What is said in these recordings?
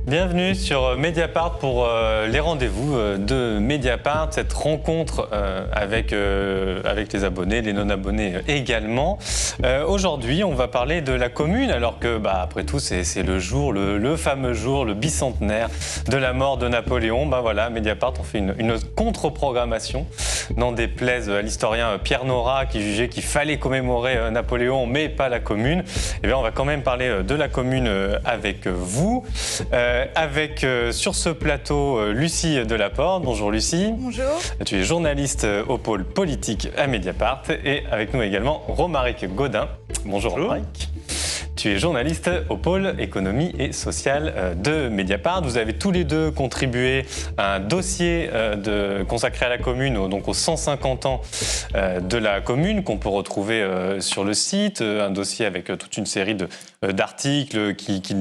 Bienvenue sur Mediapart pour les rendez-vous de Mediapart, cette rencontre avec les abonnés, les non-abonnés également. Aujourd'hui, on va parler de la commune, alors que, après tout, c'est le jour, le fameux jour, le bicentenaire de la mort de Napoléon. Voilà, Mediapart, on fait une contre-programmation, n'en déplaise à l'historien Pierre Nora, qui jugeait qu'il fallait commémorer Napoléon, mais pas la commune. Et bien, on va quand même parler de la commune avec vous. Avec sur ce plateau Lucie Delaporte. Bonjour Lucie. Bonjour. Tu es journaliste au pôle politique à Mediapart et avec nous également Romaric Gaudin. Bonjour Romaric. Tu es journaliste au pôle économie et sociale de Mediapart. Vous avez tous les deux contribué à un dossier consacré à la commune, donc aux 150 ans de la commune, qu'on peut retrouver sur le site. Un dossier avec toute une série d'articles qui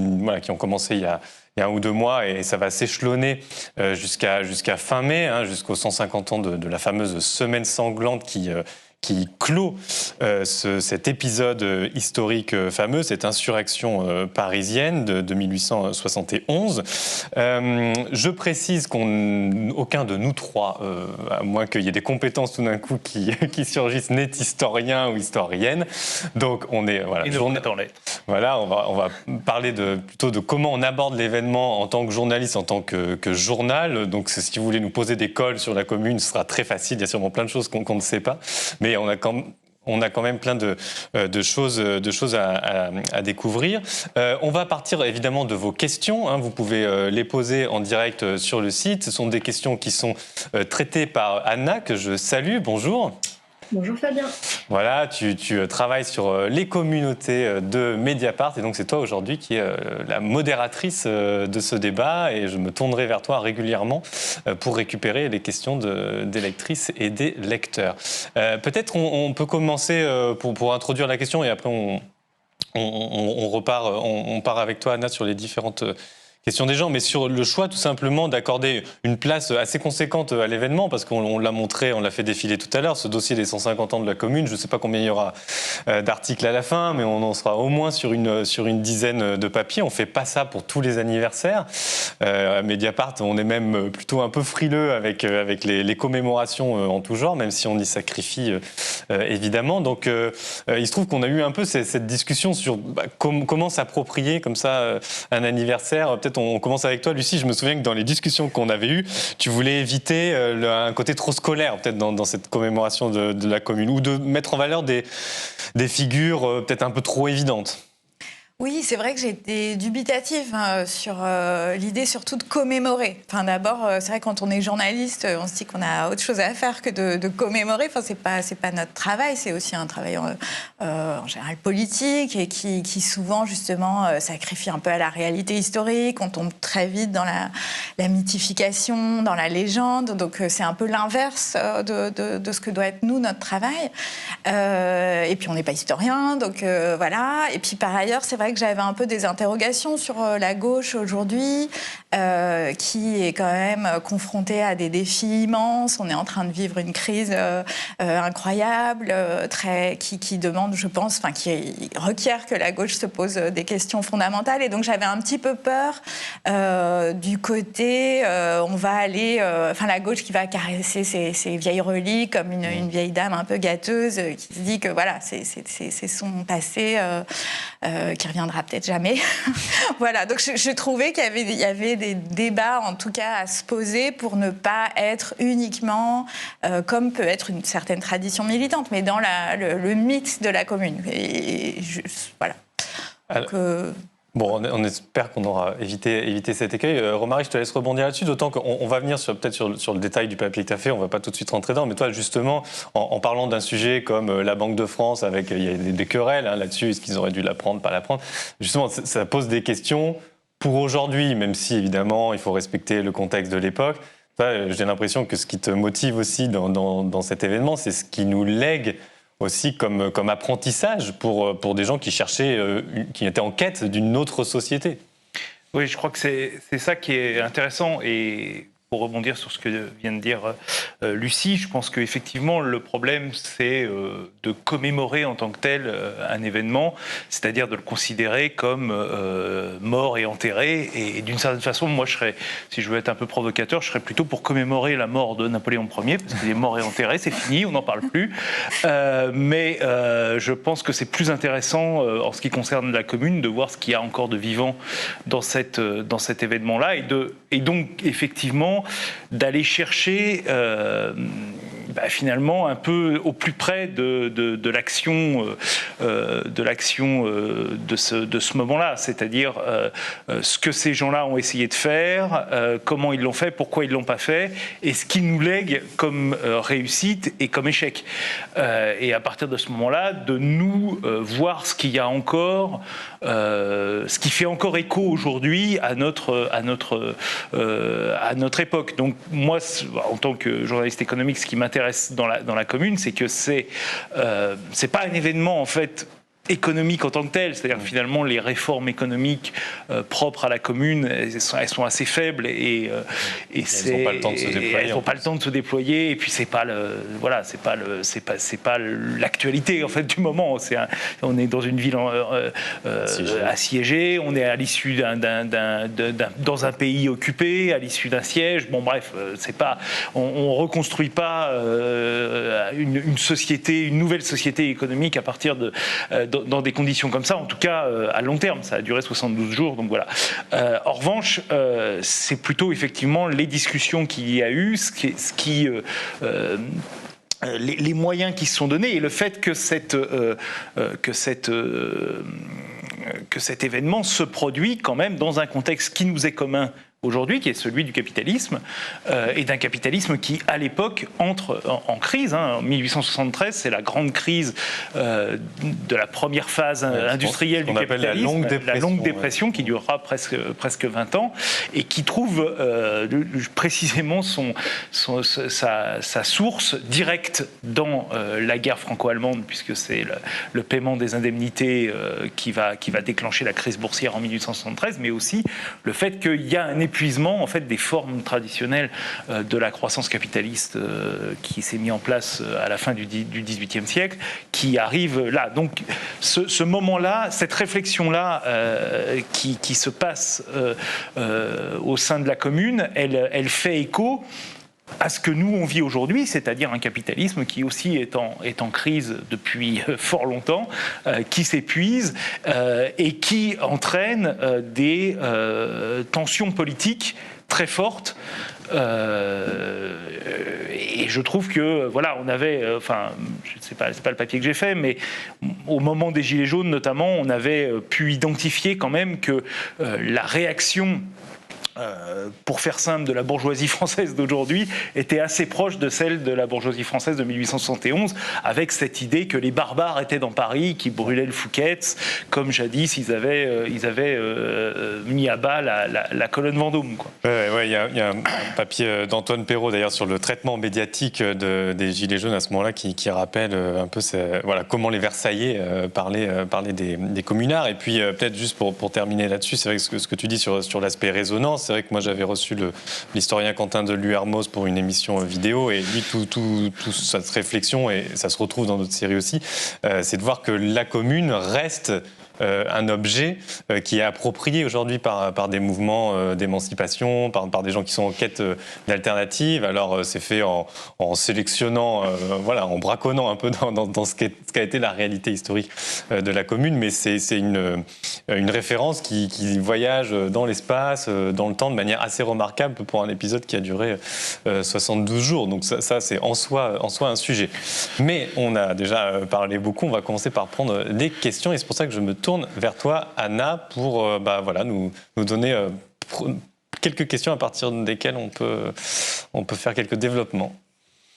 ont commencé il y a 1 ou 2 mois et ça va s'échelonner jusqu'à fin mai, jusqu'aux 150 ans de la fameuse semaine sanglante qui clôt cet épisode historique fameux, cette insurrection parisienne de 1871. Je précise qu'aucun de nous trois, à moins qu'il y ait des compétences tout d'un coup qui surgissent, n'est historien ou historienne. Donc on est voilà, on va parler plutôt de comment on aborde l'événement en tant que journaliste, en tant que journal. Donc si vous voulez nous poser des cols sur la commune, ce sera très facile. Il y a sûrement plein de choses qu'on ne sait pas. Mais on a quand même plein de choses à découvrir. On va partir évidemment de vos questions. Vous pouvez les poser en direct sur le site. Ce sont des questions qui sont traitées par Anna, que je salue. Bonjour. Bonjour Fabien. Voilà, tu travailles sur les communautés de Mediapart et donc c'est toi aujourd'hui qui es la modératrice de ce débat et je me tournerai vers toi régulièrement pour récupérer les questions des lectrices et des lecteurs. Peut-être on peut commencer pour introduire la question et après on repart, on part avec toi Anna sur les différentes question des gens, mais sur le choix tout simplement d'accorder une place assez conséquente à l'événement, parce qu'on l'a montré, on l'a fait défiler tout à l'heure, ce dossier des 150 ans de la commune, je ne sais pas combien il y aura d'articles à la fin, mais on en sera au moins sur une dizaine de papiers. On ne fait pas ça pour tous les anniversaires. À Mediapart, on est même plutôt un peu frileux avec les commémorations en tout genre, même si on y sacrifie évidemment. Donc il se trouve qu'on a eu un peu cette discussion sur comment s'approprier comme ça un anniversaire. Peut-être on commence avec toi, Lucie. Je me souviens que dans les discussions qu'on avait eues, tu voulais éviter un côté trop scolaire, peut-être dans cette commémoration de la commune, ou de mettre en valeur des figures peut-être un peu trop évidentes. Oui, c'est vrai que j'ai été dubitative sur l'idée surtout de commémorer. Enfin, d'abord, c'est vrai que quand on est journaliste, on se dit qu'on a autre chose à faire que de commémorer. Enfin, c'est pas notre travail, c'est aussi un travail en général politique et qui souvent justement sacrifie un peu à la réalité historique. On tombe très vite dans la mythification, dans la légende. Donc c'est un peu l'inverse de ce que doit être notre travail. Et puis on n'est pas historien, donc voilà. Et puis par ailleurs, c'est vrai que j'avais un peu des interrogations sur la gauche aujourd'hui, qui est quand même confrontée à des défis immenses. On est en train de vivre une crise incroyable, qui demande, je pense, qui requiert que la gauche se pose des questions fondamentales. Et donc j'avais un petit peu peur du côté, on va aller, la gauche qui va caresser ses vieilles reliques comme une vieille dame un peu gâteuse qui se dit que voilà, c'est son passé qui reviendra peut-être jamais. Voilà, donc je trouvais qu'il y avait des débats, en tout cas, à se poser pour ne pas être uniquement, comme peut être une certaine tradition militante, mais dans le mythe de la commune. Voilà. Donc, Bon, on espère qu'on aura évité cet écueil. Romaric, je te laisse rebondir là-dessus, d'autant qu'on va venir peut-être sur le détail du papier que tu as fait, on ne va pas tout de suite rentrer dedans, mais toi, justement, en parlant d'un sujet comme la Banque de France, il y a des querelles là-dessus, est-ce qu'ils auraient dû la prendre, pas la prendre, justement, ça pose des questions pour aujourd'hui, même si, évidemment, il faut respecter le contexte de l'époque. J'ai l'impression que ce qui te motive aussi dans cet événement, c'est ce qui nous lègue aussi comme apprentissage pour des gens qui cherchaient, qui étaient en quête d'une autre société. Oui, je crois que c'est ça qui est intéressant et pour rebondir sur ce que vient de dire Lucie, je pense qu'effectivement, le problème, c'est de commémorer en tant que tel un événement, c'est-à-dire de le considérer comme mort et enterré. Et d'une certaine façon, moi, si je veux être un peu provocateur, je serais plutôt pour commémorer la mort de Napoléon Ier, parce qu'il est mort et enterré, c'est fini, on n'en parle plus. Mais je pense que c'est plus intéressant, en ce qui concerne la commune, de voir ce qu'il y a encore de vivant dans cet événement-là, et donc, effectivement, d'aller chercher finalement un peu au plus près de l'action de ce moment-là, c'est-à-dire ce que ces gens-là ont essayé de faire, comment ils l'ont fait, pourquoi ils l'ont pas fait, et ce qu'ils nous lèguent comme réussite et comme échec. Et à partir de ce moment-là, de nous voir ce qu'il y a encore, ce qui fait encore écho aujourd'hui à notre époque. Donc moi, en tant que journaliste économique, ce qui m'intéresse dans la commune, c'est que c'est pas un événement en fait économique en tant que tel, c'est-à-dire que finalement les réformes économiques propres à la commune, elles sont assez faibles et elles n'ont pas le temps de se déployer. Elles n'ont pas le temps de se déployer, et puis c'est pas l'actualité en fait du moment. On est dans une ville assiégée, on est à l'issue dans un pays occupé, à l'issue d'un siège. Bon bref, on reconstruit pas une société, une nouvelle société économique à partir dans des conditions comme ça, en tout cas à long terme. Ça a duré 72 jours, donc voilà. En revanche, c'est plutôt effectivement les discussions qu'il y a eu, les moyens qui se sont donnés, et le fait que cet événement se produit quand même dans un contexte qui nous est commun aujourd'hui, qui est celui du capitalisme, et d'un capitalisme qui, à l'époque, entre en crise. En 1873, c'est la grande crise de la première phase industrielle du capitalisme, la longue dépression qui durera presque 20 ans, et qui trouve précisément sa source directe dans la guerre franco-allemande, puisque c'est le paiement des indemnités qui va déclencher la crise boursière en 1873, mais aussi le fait qu'il y a un épuisement en fait des formes traditionnelles de la croissance capitaliste qui s'est mis en place à la fin du XVIIIe siècle, qui arrive là. Donc ce moment-là, cette réflexion-là qui se passe au sein de la commune, elle fait écho à ce que nous on vit aujourd'hui, c'est-à-dire un capitalisme qui aussi est en crise depuis fort longtemps, qui s'épuise et qui entraîne des tensions politiques très fortes. Et je trouve que voilà, on avait, c'est pas le papier que j'ai fait, mais au moment des Gilets jaunes notamment, on avait pu identifier quand même que la réaction, pour faire simple, de la bourgeoisie française d'aujourd'hui était assez proche de celle de la bourgeoisie française de 1871, avec cette idée que les barbares étaient dans Paris, qui brûlaient le Fouquet's, comme jadis ils avaient mis à bas la colonne Vendôme, quoi. Il y a un papier d'Antoine Perrault d'ailleurs sur le traitement médiatique des Gilets jaunes à ce moment-là qui rappelle un peu comment les Versaillais parlaient des communards. Et puis peut-être juste pour terminer là-dessus, c'est vrai que ce que tu dis sur l'aspect résonance, c'est vrai que moi j'avais reçu l'historien Quentin de Luermoz pour une émission vidéo, et lui toute cette réflexion, et ça se retrouve dans notre série aussi, c'est de voir que la commune reste un objet qui est approprié aujourd'hui par des mouvements d'émancipation, par des gens qui sont en quête d'alternatives. Alors c'est fait en sélectionnant, en braconnant un peu dans ce qu'a été la réalité historique de la commune, mais c'est une référence qui voyage dans l'espace, dans le temps, de manière assez remarquable pour un épisode qui a duré 72 jours. Donc ça c'est en soi un sujet. Mais on a déjà parlé beaucoup, on va commencer par prendre des questions, et c'est pour ça que je me tourne vers toi, Anna, pour nous donner quelques questions à partir desquelles on peut faire quelques développements.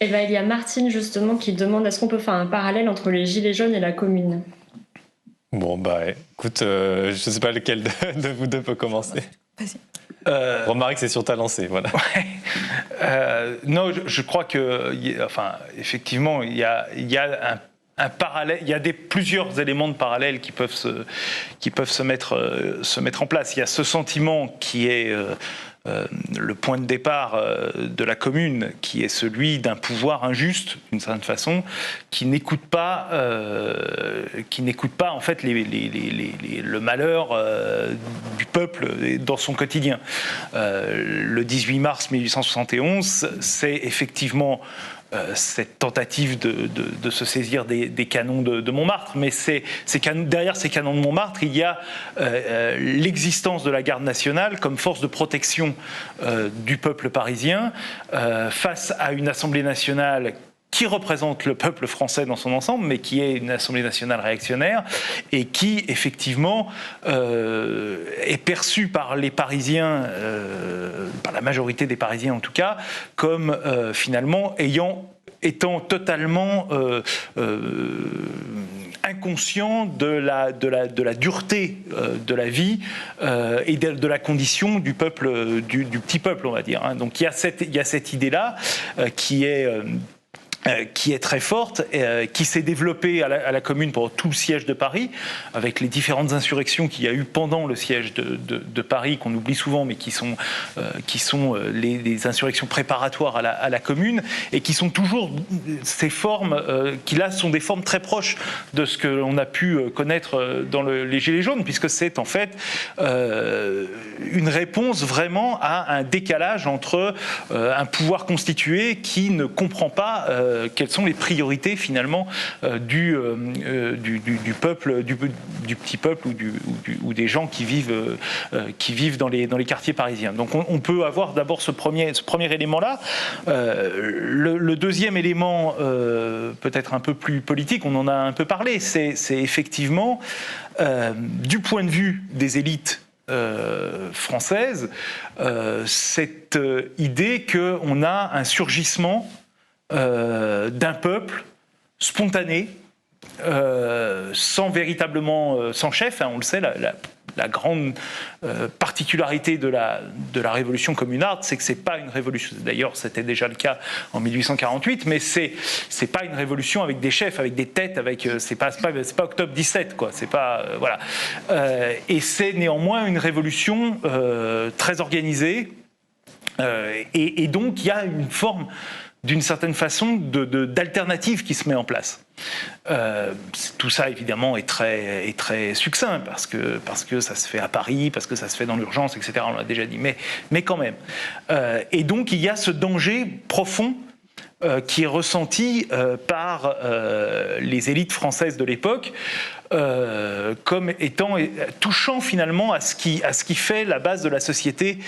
Il y a Martine justement qui demande est-ce qu'on peut faire un parallèle entre les Gilets jaunes et la commune ? Bon, écoute, je ne sais pas lequel de vous deux peut commencer. Vas-y. Remarque, c'est sur ta lancée, voilà. Non, je crois que, effectivement, il y a un parallèle, il y a plusieurs éléments de parallèle qui peuvent se mettre en place. Il y a ce sentiment qui est le point de départ de la Commune, qui est celui d'un pouvoir injuste, d'une certaine façon, qui n'écoute pas en fait le malheur du peuple dans son quotidien. Le 18 mars 1871, c'est effectivement cette tentative de se saisir des canons de Montmartre, mais derrière ces canons de Montmartre, il y a l'existence de la garde nationale comme force de protection du peuple parisien face à une Assemblée nationale qui représente le peuple français dans son ensemble, mais qui est une Assemblée nationale réactionnaire et qui, effectivement, est perçue par les Parisiens, par la majorité des Parisiens en tout cas, comme finalement étant totalement inconscient de la dureté de la vie et de la condition du peuple, du petit peuple, on va dire. Hein. Donc il y a cette idée-là qui est très forte, qui s'est développée à la Commune pendant tout le siège de Paris, avec les différentes insurrections qu'il y a eu pendant le siège de Paris, qu'on oublie souvent, mais qui sont les insurrections préparatoires à la Commune, et qui sont toujours ces formes, qui là sont des formes très proches de ce que l'on a pu connaître dans les Gilets jaunes, puisque c'est en fait une réponse vraiment à un décalage entre un pouvoir constitué qui ne comprend pas quelles sont les priorités finalement du peuple, du petit peuple ou des gens qui vivent dans les quartiers parisiens. Donc on peut avoir d'abord ce premier élément-là. Le deuxième élément, peut-être un peu plus politique, on en a un peu parlé, c'est effectivement du point de vue des élites françaises, cette idée qu'on a un surgissement d'un peuple spontané, sans chef, hein, on le sait, la grande particularité de la révolution communarde, c'est que c'est pas une révolution. D'ailleurs, c'était déjà le cas en 1848, mais c'est pas une révolution avec des chefs, avec des têtes, c'est pas octobre 17, quoi. C'est pas voilà. Et c'est néanmoins une révolution très organisée, et donc il y a une forme, d'une certaine façon, d'alternative qui se met en place. Tout ça, évidemment, est très succinct, parce que ça se fait à Paris, parce que ça se fait dans l'urgence, etc., on l'a déjà dit, mais quand même. Et donc, il y a ce danger profond qui est ressenti par les élites françaises de l'époque, comme étant touchant finalement à ce qui fait la base de la société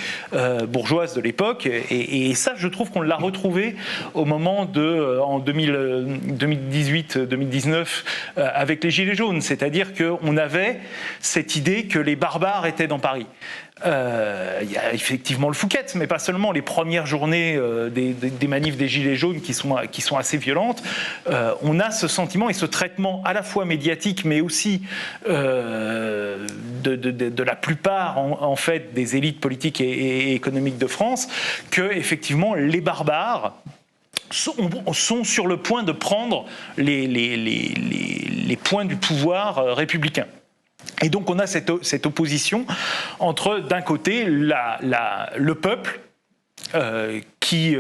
bourgeoise de l'époque, et ça, je trouve qu'on l'a retrouvé au moment en 2018-2019 avec les Gilets jaunes, c'est-à-dire qu'on avait cette idée que les barbares étaient dans Paris. Il y a effectivement le Fouquet, mais pas seulement. Les premières journées des manifs des Gilets jaunes qui sont assez violentes, on a ce sentiment et ce traitement à la fois médiatique, mais aussi de la plupart en fait des élites politiques et économiques de France, que effectivement les barbares sont sur le point de prendre les points du pouvoir républicain. Et donc on a cette opposition entre, d'un côté, le peuple qui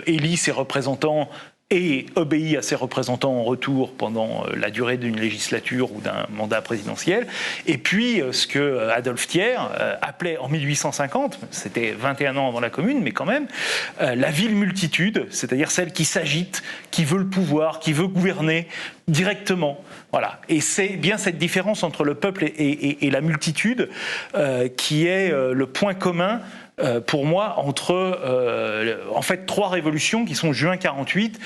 élit ses représentants et obéit à ses représentants en retour pendant la durée d'une législature ou d'un mandat présidentiel, et puis ce que Adolphe Thiers appelait en 1850, c'était 21 ans avant la Commune, mais quand même, la ville multitude, c'est-à-dire celle qui s'agite, qui veut le pouvoir, qui veut gouverner directement. Voilà. Et c'est bien cette différence entre le peuple et la multitude qui est le point commun pour moi entre en fait trois révolutions qui sont juin 48,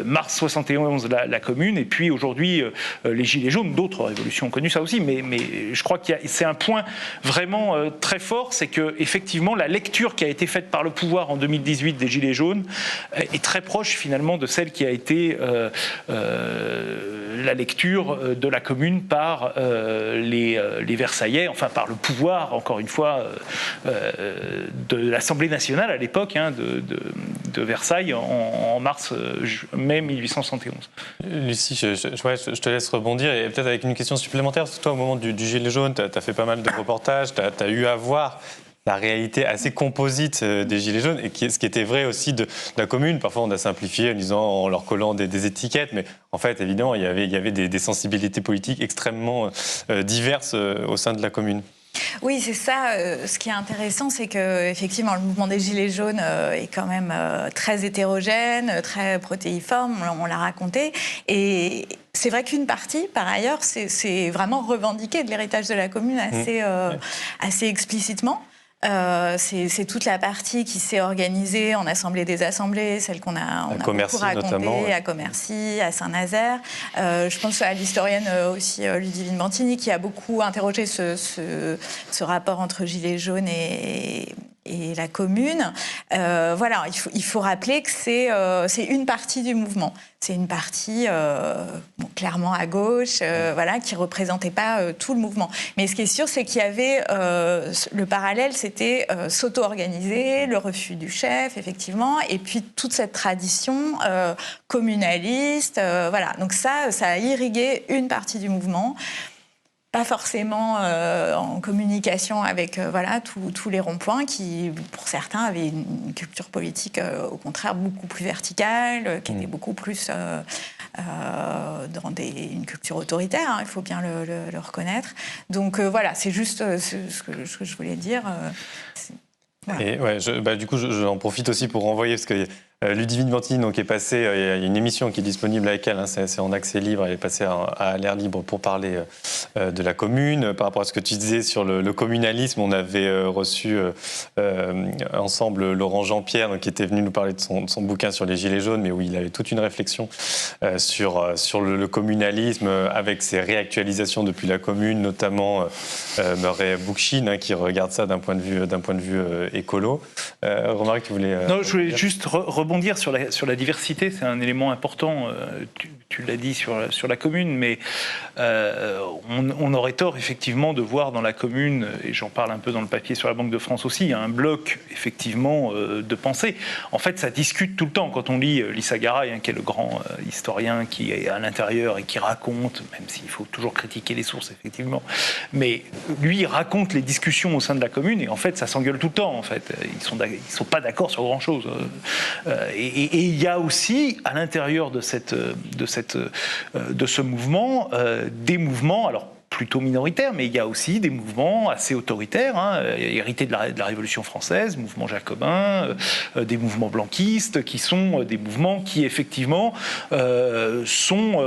mars 71 la Commune, et puis aujourd'hui les Gilets jaunes. D'autres révolutions ont connu ça aussi, mais je crois que c'est un point vraiment très fort, c'est que effectivement la lecture qui a été faite par le pouvoir en 2018 des Gilets jaunes est très proche finalement de celle qui a été la lecture de la Commune par les Versaillais, enfin par le pouvoir, encore une fois, de l'Assemblée nationale à l'époque, hein, de Versailles en mai 1871. Lucie, je te laisse rebondir, et peut-être avec une question supplémentaire, parce que toi, au moment du Gilet jaune, tu as fait pas mal de reportages, tu as eu à voir la réalité assez composite des Gilets jaunes, et ce qui était vrai aussi de la commune. Parfois, on a simplifié en leur collant des étiquettes, mais en fait, évidemment, il y avait des sensibilités politiques extrêmement diverses au sein de la commune. Oui, c'est ça. Ce qui est intéressant, c'est que effectivement, le mouvement des Gilets jaunes est quand même très hétérogène, très protéiforme. On l'a raconté. Et c'est vrai qu'une partie, par ailleurs, c'est vraiment revendiqué de l'héritage de la commune assez explicitement. C'est toute la partie qui s'est organisée en assemblée des assemblées, celle qu'on a beaucoup racontée à Commercy, à Saint-Nazaire. Je pense à l'historienne aussi Ludivine Bantini qui a beaucoup interrogé ce rapport entre Gilets jaunes et la commune. Voilà, il faut rappeler que c'est une partie du mouvement. C'est une partie clairement à gauche, voilà, qui ne représentait pas tout le mouvement. Mais ce qui est sûr, c'est qu'il y avait le parallèle, c'était s'auto-organiser, le refus du chef, effectivement, et puis toute cette tradition communaliste. Voilà. Donc ça a irrigué une partie du mouvement. Pas forcément en communication avec tous les ronds-points qui, pour certains, avaient une culture politique au contraire beaucoup plus verticale, qui était beaucoup plus dans une culture autoritaire, hein, il faut bien le reconnaître. Donc voilà, c'est juste ce que je voulais dire. Voilà. Et du coup, j'en profite aussi pour renvoyer, parce que Ludivine Bantini donc, est passée, il y a une émission qui est disponible avec elle, hein, c'est en accès libre, elle est passée à l'air libre pour parler de la commune. Par rapport à ce que tu disais sur le communalisme, on avait reçu ensemble Laurent Jean-Pierre, donc, qui était venu nous parler de son bouquin sur les Gilets jaunes, mais où il avait toute une réflexion sur le communalisme, avec ses réactualisations depuis la commune, notamment Murray Bookchin, hein, qui regarde ça d'un point de vue écolo. Romaric, tu voulais... Non, je voulais juste rebondir sur la diversité, c'est un élément important, tu l'as dit sur la commune, mais on aurait tort effectivement de voir dans la commune, et j'en parle un peu dans le papier sur la Banque de France aussi, un bloc effectivement de pensée. En fait, ça discute tout le temps. Quand on lit Lissa Garay, hein, qui est le grand historien qui est à l'intérieur et qui raconte, même s'il faut toujours critiquer les sources effectivement, mais lui il raconte les discussions au sein de la commune, et en fait ça s'engueule tout le temps. En fait, ils sont pas d'accord sur grand chose. Et il y a aussi, à l'intérieur de ce mouvement, des mouvements, alors plutôt minoritaires, mais il y a aussi des mouvements assez autoritaires, hein, hérités de la Révolution française, mouvements jacobins, des mouvements blanquistes, qui sont des mouvements qui, effectivement, sont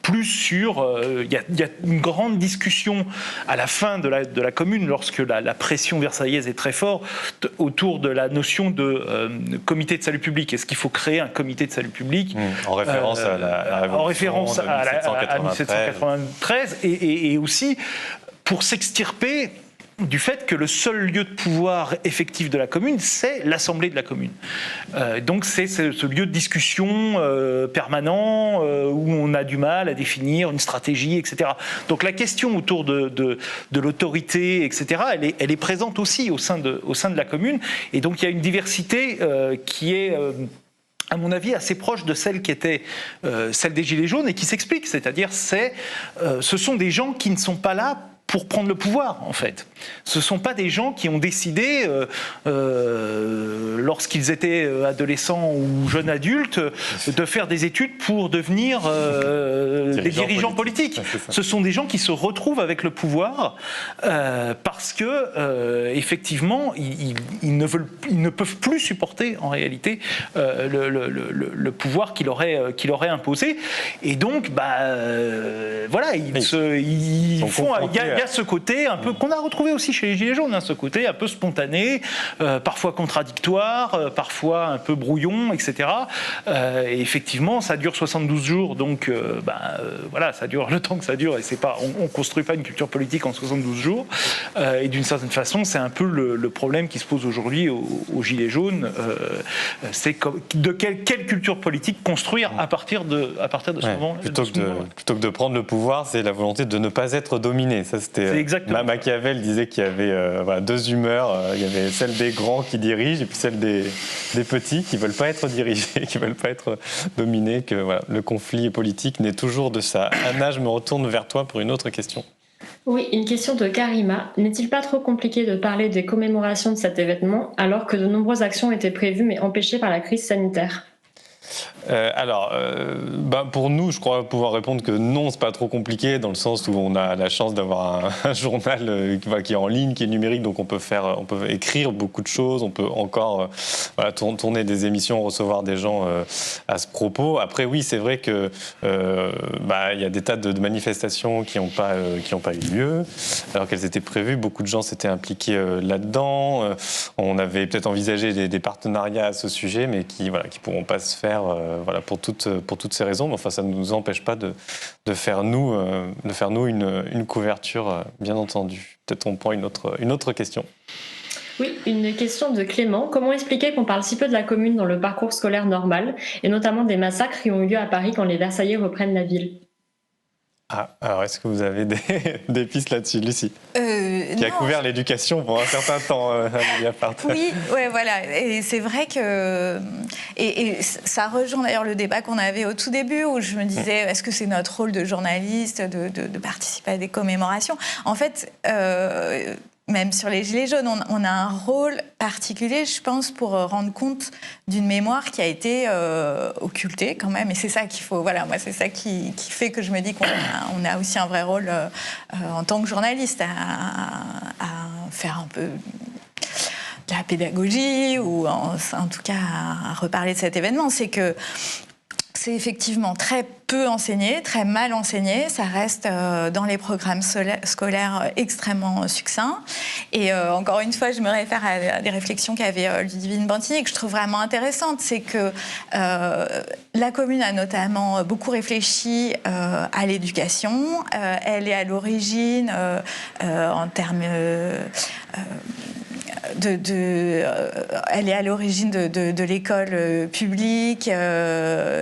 plus sur... Il y a une grande discussion à la fin de la commune, lorsque la pression versaillaise est très forte, autour de la notion de comité de salut public. Est-ce qu'il faut créer un comité de salut public en référence à la Révolution de 1793, et aussi pour s'extirper du fait que le seul lieu de pouvoir effectif de la commune, c'est l'assemblée de la commune. Donc c'est ce lieu de discussion permanent où on a du mal à définir une stratégie, etc. Donc la question autour de l'autorité, etc., elle est présente aussi au sein de la commune. Et donc il y a une diversité qui est... à mon avis, assez proche de celle qui était celle des Gilets jaunes et qui s'explique. C'est-à-dire, ce sont des gens qui ne sont pas là pour prendre le pouvoir, en fait. Ce ne sont pas des gens qui ont décidé, lorsqu'ils étaient adolescents ou jeunes adultes, de faire des études pour devenir des dirigeants politiques. Ce sont des gens qui se retrouvent avec le pouvoir parce que, effectivement, ils ne peuvent plus supporter, en réalité, le pouvoir qu'il aurait imposé. Et donc, voilà, ils font... Il y a ce côté un peu qu'on a retrouvé aussi chez les Gilets jaunes, hein, ce côté un peu spontané, parfois contradictoire, parfois un peu brouillon, etc. Et effectivement, ça dure 72 jours, donc voilà, ça dure le temps que ça dure, et c'est pas, on construit pas une culture politique en 72 jours. Et d'une certaine façon, c'est un peu le problème qui se pose aujourd'hui aux Gilets jaunes. C'est de quelle culture politique construire à partir de ce moment. Plutôt que de prendre le pouvoir, c'est la volonté de ne pas être dominé. Ça, c'était Machiavel disait qu'il y avait deux humeurs. Il y avait celle des grands qui dirigent et puis celle des petits qui ne veulent pas être dirigés, qui ne veulent pas être dominés. Que le conflit politique naît toujours de ça. Anna, je me retourne vers toi pour une autre question. Oui, une question de Karima. N'est-il pas trop compliqué de parler des commémorations de cet événement alors que de nombreuses actions étaient prévues mais empêchées par la crise sanitaire ? Pour nous, je crois pouvoir répondre que non, c'est pas trop compliqué, dans le sens où on a la chance d'avoir un journal qui est en ligne, qui est numérique, donc on peut écrire beaucoup de choses, on peut encore tourner des émissions, recevoir des gens à ce propos. Après, oui, c'est vrai que il y a des tas de manifestations qui n'ont pas eu lieu, alors qu'elles étaient prévues. Beaucoup de gens s'étaient impliqués là-dedans. On avait peut-être envisagé des partenariats à ce sujet, mais qui pourront pas se faire. Pour toutes ces raisons, mais enfin, ça ne nous empêche pas de faire nous une couverture, bien entendu. Peut-être on prend une autre question. Oui, une question de Clément. Comment expliquer qu'on parle si peu de la commune dans le parcours scolaire normal, et notamment des massacres qui ont eu lieu à Paris quand les Versaillais reprennent la ville ? Alors est-ce que vous avez des pistes là-dessus, Lucie, qui a couvert l'éducation pour un certain temps à Mediapart? Oui, ouais, voilà. Et c'est vrai que... Et ça rejoint d'ailleurs le débat qu'on avait au tout début, où je me disais, est-ce que c'est notre rôle de journaliste de participer à des commémorations ? En fait... même sur les Gilets jaunes, on a un rôle particulier, je pense, pour rendre compte d'une mémoire qui a été occultée quand même. Et c'est ça qu'il faut... Voilà, moi, c'est ça qui fait que je me dis qu'on a aussi un vrai rôle en tant que journaliste à faire un peu de la pédagogie ou en tout cas à reparler de cet événement. C'est effectivement très peu enseigné, très mal enseigné. Ça reste dans les programmes scolaires extrêmement succincts. Et encore une fois, je me réfère à des réflexions qu'avait Ludivine Bantigny, que je trouve vraiment intéressantes. C'est que la commune a notamment beaucoup réfléchi à l'éducation. Elle est à l'origine, en termes... elle est à l'origine de l'école publique,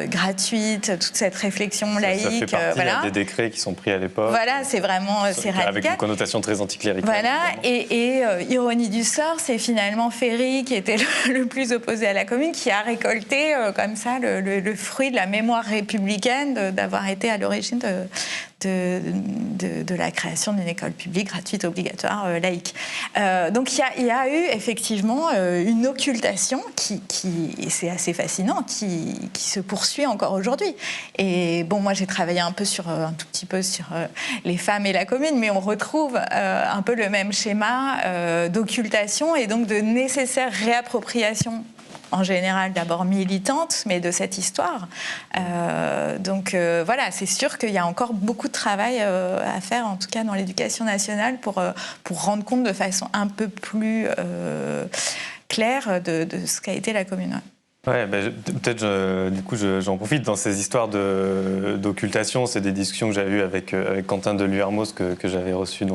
gratuite, toute cette réflexion laïque. Ça fait partie il y a des décrets qui sont pris à l'époque. Voilà, c'est vraiment c'est radical. Avec une connotation très anticléricale. Voilà, et ironie du sort, c'est finalement Ferry, qui était le plus opposé à la commune, qui a récolté comme ça le fruit de la mémoire républicaine d'avoir été à l'origine de la création d'une école publique gratuite, obligatoire, laïque. Donc il y a eu effectivement une occultation qui et c'est assez fascinant, qui se poursuit encore aujourd'hui. Et bon, moi j'ai travaillé un tout petit peu sur les femmes et la commune, mais on retrouve un peu le même schéma d'occultation et donc de nécessaire réappropriation, en général d'abord militante, mais de cette histoire. Voilà, c'est sûr qu'il y a encore beaucoup de travail à faire, en tout cas dans l'éducation nationale, pour rendre compte de façon un peu plus claire de ce qu'a été la commune. Ouais, peut-être du coup j'en profite dans ces histoires d'occultation. C'est des discussions que j'avais eues avec Quentin Deluermos que j'avais reçu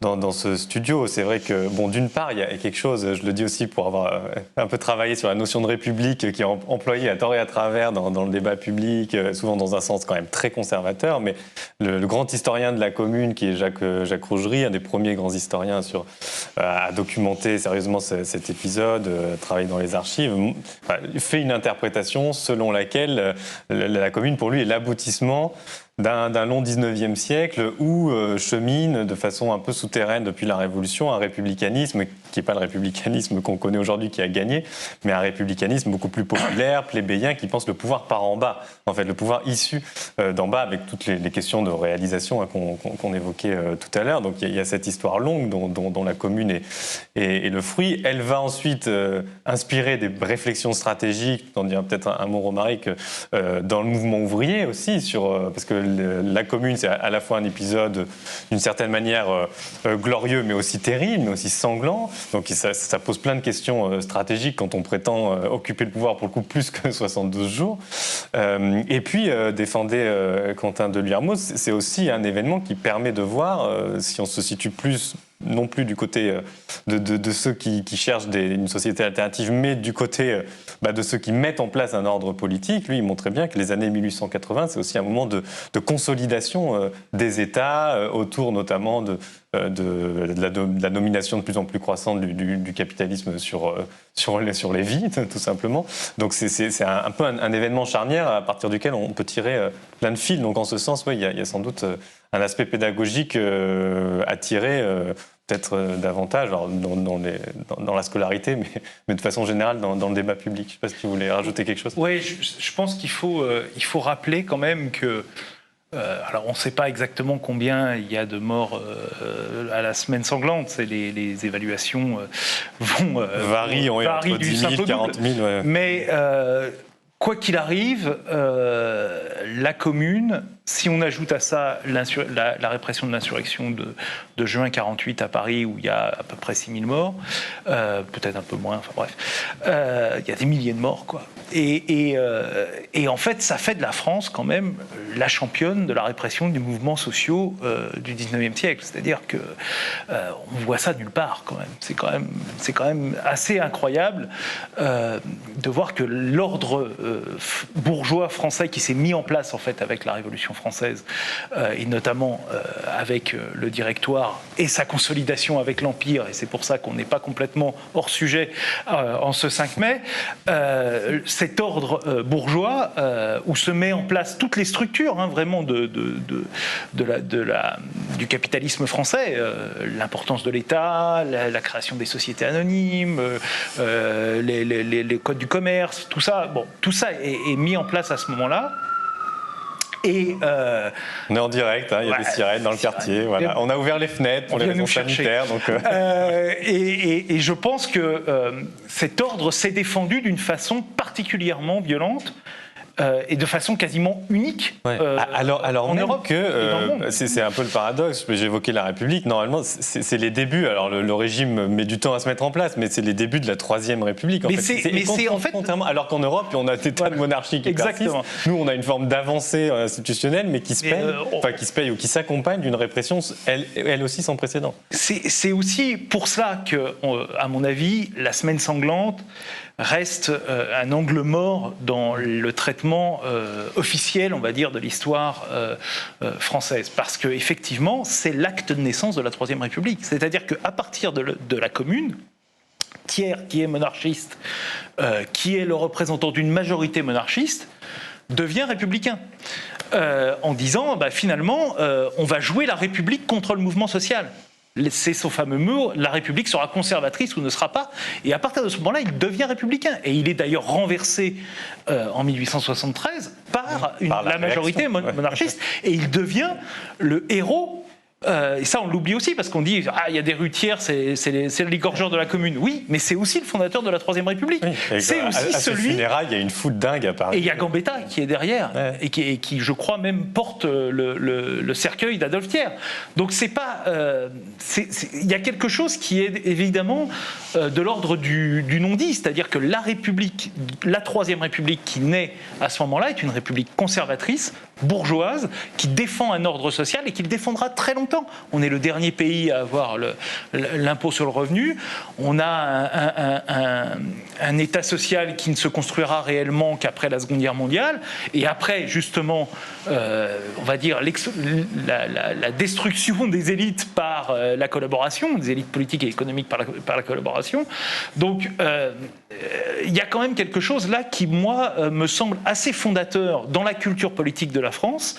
dans ce studio. C'est vrai que d'une part il y a quelque chose, je le dis aussi pour avoir un peu travaillé sur la notion de république qui est employée à tort et à travers dans le débat public, souvent dans un sens quand même très conservateur. Mais le grand historien de la commune qui est Jacques Rougerie, un des premiers grands historiens à documenter sérieusement cet épisode, travailler dans les archives, fait une interprétation selon laquelle la commune, pour lui, est l'aboutissement d'un long 19e siècle où chemine de façon un peu souterraine depuis la Révolution un républicanisme qui n'est pas le républicanisme qu'on connaît aujourd'hui qui a gagné, mais un républicanisme beaucoup plus populaire, plébéien, qui pense le pouvoir par en bas, en fait, le pouvoir issu d'en bas, avec toutes les questions de réalisation qu'on évoquait tout à l'heure. Donc il y a cette histoire longue dont la commune est le fruit. Elle va ensuite inspirer des réflexions stratégiques, on dira peut-être un mot, Romaric, dans le mouvement ouvrier aussi, parce que la commune, c'est à la fois un épisode d'une certaine manière glorieux, mais aussi terrible, mais aussi sanglant. Donc ça pose plein de questions stratégiques quand on prétend occuper le pouvoir pour le coup plus que 72 jours. Et puis défendait Quentin Deluermos, c'est aussi un événement qui permet de voir si on se situe non plus du côté de ceux qui cherchent une société alternative, mais du côté de ceux qui mettent en place un ordre politique. Lui, il montrait bien que les années 1880, c'est aussi un moment de consolidation des États, autour notamment de la domination de plus en plus croissante du capitalisme sur les vies, tout simplement. Donc c'est un peu un événement charnière à partir duquel on peut tirer plein de fils. Donc en ce sens, il y a sans doute un aspect pédagogique à tirer peut-être davantage dans la scolarité, mais de façon générale dans le débat public. Je ne sais pas si tu voulais rajouter quelque chose. Oui, je pense qu'il faut rappeler quand même que alors on ne sait pas exactement combien il y a de morts à la semaine sanglante. Les évaluations varient entre 10 000 40 000. Ouais. Mais quoi qu'il arrive, la commune, si on ajoute à ça la répression de l'insurrection de juin 48 à Paris, où il y a à peu près 6 000 morts, peut-être un peu moins, enfin bref, il y a des milliers de morts, quoi. Et en fait, ça fait de la France quand même la championne de la répression des mouvements sociaux du 19e siècle. C'est-à-dire que on voit ça nulle part quand même. C'est quand même assez incroyable de voir que l'ordre bourgeois français qui s'est mis en place en fait avec la Révolution française et notamment avec le Directoire et sa consolidation avec l'Empire, et c'est pour ça qu'on n'est pas complètement hors sujet en ce 5 mai, cet ordre bourgeois où se met en place toutes les structures vraiment du capitalisme français, l'importance de l'État, la création des sociétés anonymes, les codes du commerce, tout ça, tout ça est mis en place à ce moment-là. Et on est en direct, il y a des sirènes dans le quartier. Voilà. On a ouvert les fenêtres pour les raisons sanitaires. Donc et je pense que cet ordre s'est défendu d'une façon particulièrement violente. Et de façon quasiment unique alors en même Europe que c'est un peu le paradoxe. J'évoquais la République. Normalement, c'est les débuts. Alors le régime met du temps à se mettre en place, mais c'est les débuts de la Troisième République. Alors qu'en Europe, on a des tas de monarchies qui persistent. Nous, on a une forme d'avancée institutionnelle, mais qui se paye, ou qui s'accompagne d'une répression, elle aussi sans précédent. C'est aussi pour cela que, à mon avis, la semaine sanglante reste un angle mort dans le traitement officiel, on va dire, de l'histoire française. Parce qu'effectivement, c'est l'acte de naissance de la Troisième République. C'est-à-dire qu'à partir de la Commune, Thiers, qui est monarchiste, qui est le représentant d'une majorité monarchiste, devient républicain. En disant, finalement, on va jouer la République contre le mouvement social. C'est son fameux mot, la République sera conservatrice ou ne sera pas. Et à partir de ce moment-là, il devient républicain. Et il est d'ailleurs renversé en 1873 par la majorité monarchiste. Et il devient le héros. Et ça, on l'oublie aussi, parce qu'on dit il y a des rutières, c'est le l'égorgeur de la Commune. Oui, mais c'est aussi le fondateur de la Troisième République. Oui, c'est aussi celui. Funérailles, il y a une foule dingue à Paris. Et il y a Gambetta qui est derrière, et qui, je crois, même porte le cercueil d'Adolphe Thiers. Donc c'est pas. Il y a quelque chose qui est évidemment de l'ordre du non-dit, c'est-à-dire que la République, la Troisième République qui naît à ce moment-là, est une République conservatrice, bourgeoise, qui défend un ordre social et qui le défendra très longtemps. On est le dernier pays à avoir l'impôt sur le revenu. On a un État social qui ne se construira réellement qu'après la Seconde Guerre mondiale. Et après, justement, on va dire la destruction des élites par la collaboration, des élites politiques et économiques par la collaboration. Donc, il y a quand même quelque chose là qui, moi, me semble assez fondateur dans la culture politique de la France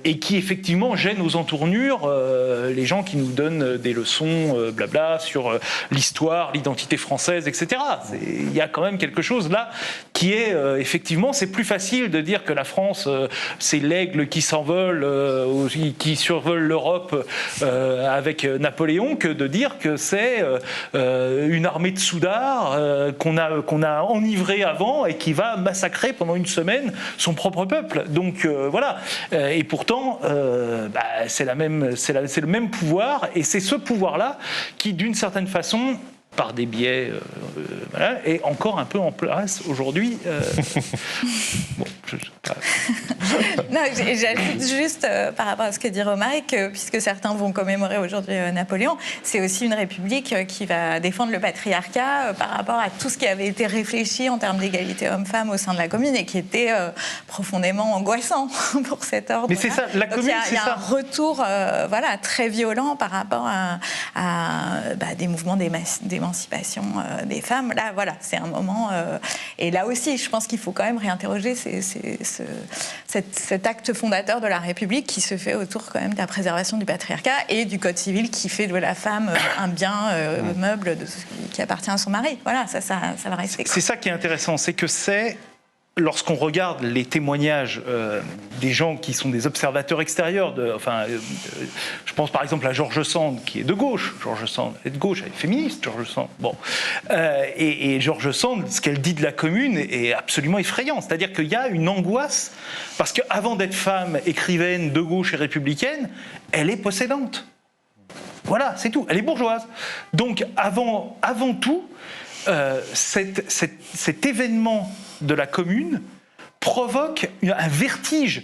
et qui, effectivement, gêne aux entournures les gens qui nous donnent des leçons blabla sur l'histoire, l'identité française, etc. Il y a quand même quelque chose là qui est effectivement, c'est plus facile de dire que la France c'est l'aigle qui s'envole, qui survole l'Europe avec Napoléon, que de dire que c'est une armée de soudards qu'on a enivré avant et qui va massacrer pendant une semaine son propre peuple. Donc voilà. Et pourtant, c'est le même pouvoir, et c'est ce pouvoir-là qui, d'une certaine façon, par des biais, est encore un peu en place aujourd'hui. Bon, non, j'ajoute juste par rapport à ce que dit Romaric, puisque certains vont commémorer aujourd'hui Napoléon, c'est aussi une république qui va défendre le patriarcat par rapport à tout ce qui avait été réfléchi en termes d'égalité homme-femme au sein de la Commune et qui était profondément angoissant pour cet ordre. Mais c'est ça, la Commune, c'est ça. Il y a un retour très violent par rapport à des mouvements d'émancipation des femmes. Là, voilà, c'est un moment... Et là aussi, je pense qu'il faut quand même réinterroger cet acte fondateur de la République qui se fait autour quand même de la préservation du patriarcat et du code civil qui fait de la femme un bien meuble qui appartient à son mari. Voilà, ça va rester. C'est ça qui est intéressant, c'est que lorsqu'on regarde les témoignages des gens qui sont des observateurs extérieurs, je pense par exemple à George Sand, qui est de gauche. George Sand est de gauche, elle est féministe, George Sand. Bon. Et George Sand, ce qu'elle dit de la commune est absolument effrayant. C'est-à-dire qu'il y a une angoisse, parce qu'avant d'être femme, écrivaine, de gauche et républicaine, elle est possédante. Voilà, c'est tout. Elle est bourgeoise. Donc avant tout, cet événement de la Commune provoque un vertige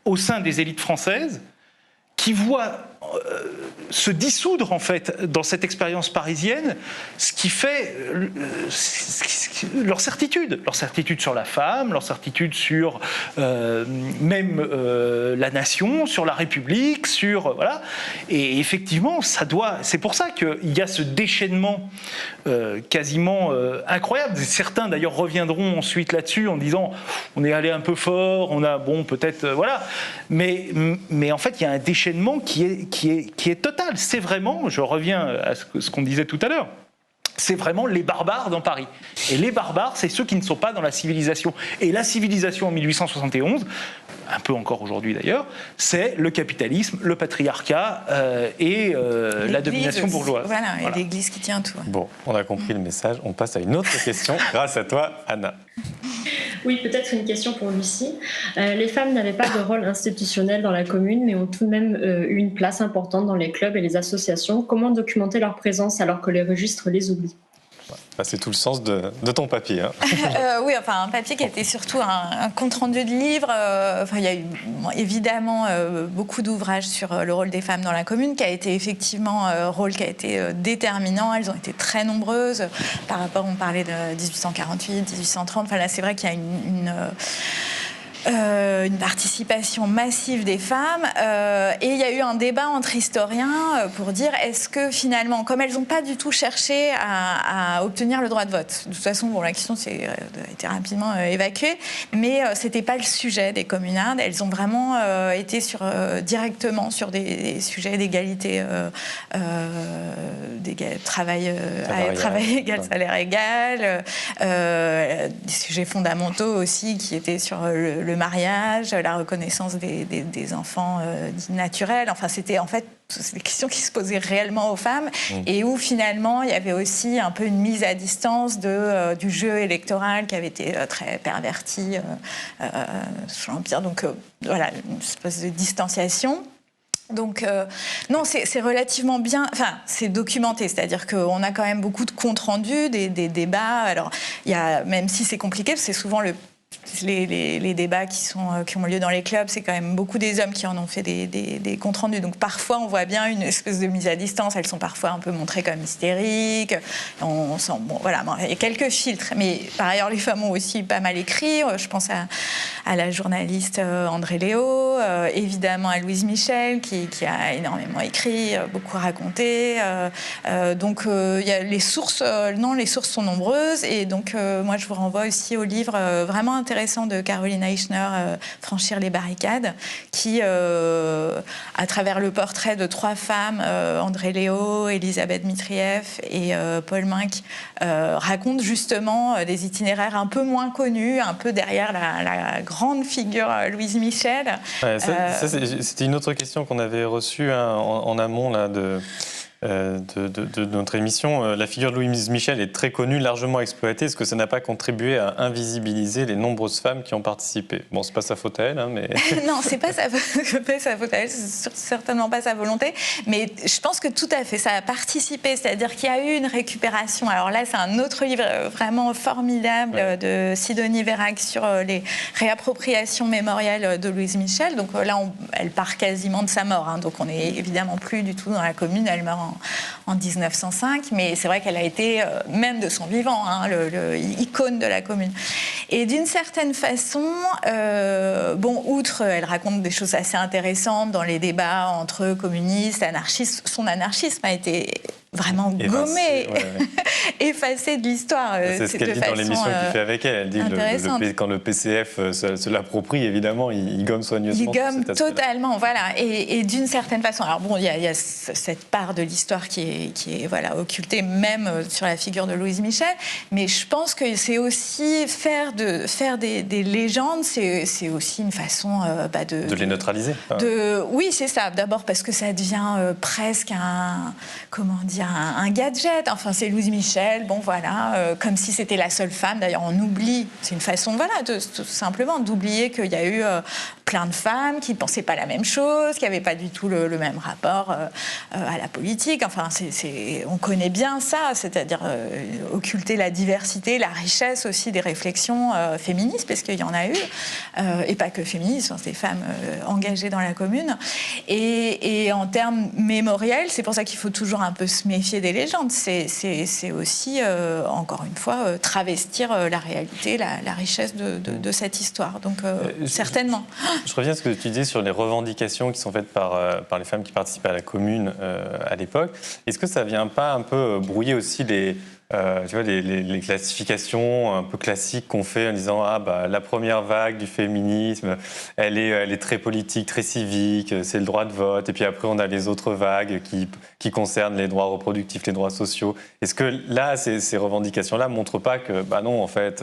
au sein des élites françaises qui voient se dissoudre en fait dans cette expérience parisienne ce qui fait leur certitude sur la femme, leur certitude sur même la nation, sur la République, sur voilà. Et effectivement, c'est pour ça qu'il y a ce déchaînement quasiment incroyable. Certains d'ailleurs reviendront ensuite là-dessus en disant on est allé un peu fort, on a peut-être voilà, mais en fait il y a un déchaînement qui est total. C'est vraiment, je reviens à ce qu'on disait tout à l'heure, c'est vraiment les barbares dans Paris. Et les barbares, c'est ceux qui ne sont pas dans la civilisation. Et la civilisation en 1871, un peu encore aujourd'hui d'ailleurs, c'est le capitalisme, le patriarcat et la domination bourgeoise. Voilà, et l'Église qui tient tout. Bon, on a compris le message. On passe à une autre question, grâce à toi, Anna. Oui, peut-être une question pour Lucie. Les femmes n'avaient pas de rôle institutionnel dans la commune, mais ont tout de même eu une place importante dans les clubs et les associations. Comment documenter leur présence alors que les registres les oublient ? C'est tout le sens de ton papier. Hein. Oui, enfin un papier qui était surtout un compte-rendu de livre. Il y a eu évidemment beaucoup d'ouvrages sur le rôle des femmes dans la commune, qui a été effectivement rôle qui a été déterminant. Elles ont été très nombreuses par rapport, on parlait de 1848, 1830. Enfin là, c'est vrai qu'il y a une participation massive des femmes et il y a eu un débat entre historiens pour dire est-ce que finalement, comme elles n'ont pas du tout cherché à obtenir le droit de vote, de toute façon la question a été rapidement évacuée, mais c'était pas le sujet des communardes. Elles ont vraiment été directement sur des sujets d'égalité, travail égal, salaire égal, des sujets fondamentaux aussi qui étaient sur le mariage, la reconnaissance des enfants dits naturels. Enfin, c'était en fait des questions qui se posaient réellement aux femmes et où finalement il y avait aussi un peu une mise à distance du jeu électoral qui avait été très perverti sous l'Empire. Donc voilà, une espèce de distanciation. Donc non, c'est relativement bien, enfin c'est documenté, c'est-à-dire qu'on a quand même beaucoup de comptes rendus, des débats. Alors même si c'est compliqué, c'est souvent les débats qui ont lieu dans les clubs, c'est quand même beaucoup des hommes qui en ont fait des comptes rendus. Donc parfois, on voit bien une espèce de mise à distance. Elles sont parfois un peu montrées comme hystériques. On sent, voilà, il y a quelques filtres. Mais par ailleurs, les femmes ont aussi pas mal écrit. Je pense à la journaliste André Léo, évidemment à Louise Michel, qui a énormément écrit, beaucoup raconté. Donc il y a les sources. Les sources sont nombreuses. Et donc moi, je vous renvoie aussi au livre vraiment intéressant de Caroline Eichner, Franchir les barricades, qui, à travers le portrait de 3 femmes, André Léo, Elisabeth Mitrieff et Paul Minck, raconte justement des itinéraires un peu moins connus, un peu derrière la grande figure Louise Michel. Ouais, c'était une autre question qu'on avait reçue en amont là, de notre émission. La figure de Louise Michel est très connue, largement exploitée. Est-ce que ça n'a pas contribué à invisibiliser les nombreuses femmes qui ont participé ? Bon, c'est pas sa faute à elle, hein, mais... Non, c'est pas sa faute à elle, c'est certainement pas sa volonté, mais je pense que tout à fait, ça a participé, c'est-à-dire qu'il y a eu une récupération. Alors là, c'est un autre livre vraiment formidable de Sidonie Vérac sur les réappropriations mémorielles de Louise Michel. Donc là, elle part quasiment de sa mort, hein, donc on n'est évidemment plus du tout dans la commune, elle meurt en 1905, mais c'est vrai qu'elle a été, même de son vivant, hein, l'icône de la commune. Et d'une certaine façon, outre, elle raconte des choses assez intéressantes dans les débats entre communistes, anarchistes. Son anarchisme a été vraiment gommé. effacé de l'histoire. C'est ce qu'elle dit dans l'émission qu'il fait avec elle. Elle dit que quand le PCF se l'approprie, évidemment, il gomme soigneusement. Il gomme totalement, voilà. Et d'une certaine façon, alors bon, il y a cette part de l'histoire qui est voilà, occultée, même sur la figure de Louise Michel, mais je pense que c'est aussi faire des légendes, c'est aussi une façon de les neutraliser. Oui, c'est ça. D'abord parce que ça devient presque un gadget. Enfin, c'est Louise Michel, bon voilà, comme si c'était la seule femme. D'ailleurs, on oublie, c'est une façon, voilà, tout simplement d'oublier qu'il y a eu plein de femmes qui ne pensaient pas la même chose, qui n'avaient pas du tout le même rapport à la politique. Enfin, on connaît bien ça, c'est-à-dire occulter la diversité, la richesse aussi des réflexions féministes, parce qu'il y en a eu, et pas que féministes, des femmes engagées dans la commune. Et en termes mémoriels, c'est pour ça qu'il faut toujours un peu se méfier des légendes. C'est aussi, encore une fois, travestir la réalité, la richesse de cette histoire. Donc, certainement. Je reviens à ce que tu disais sur les revendications qui sont faites par les femmes qui participaient à la commune à l'époque. Est-ce que ça ne vient pas un peu brouiller aussi les classifications un peu classiques qu'on fait en disant la première vague du féminisme, elle est très politique, très civique, c'est le droit de vote, et puis après on a les autres vagues qui concernent les droits reproductifs, les droits sociaux. Est-ce que là, ces revendications-là ne montrent pas que, non, en fait,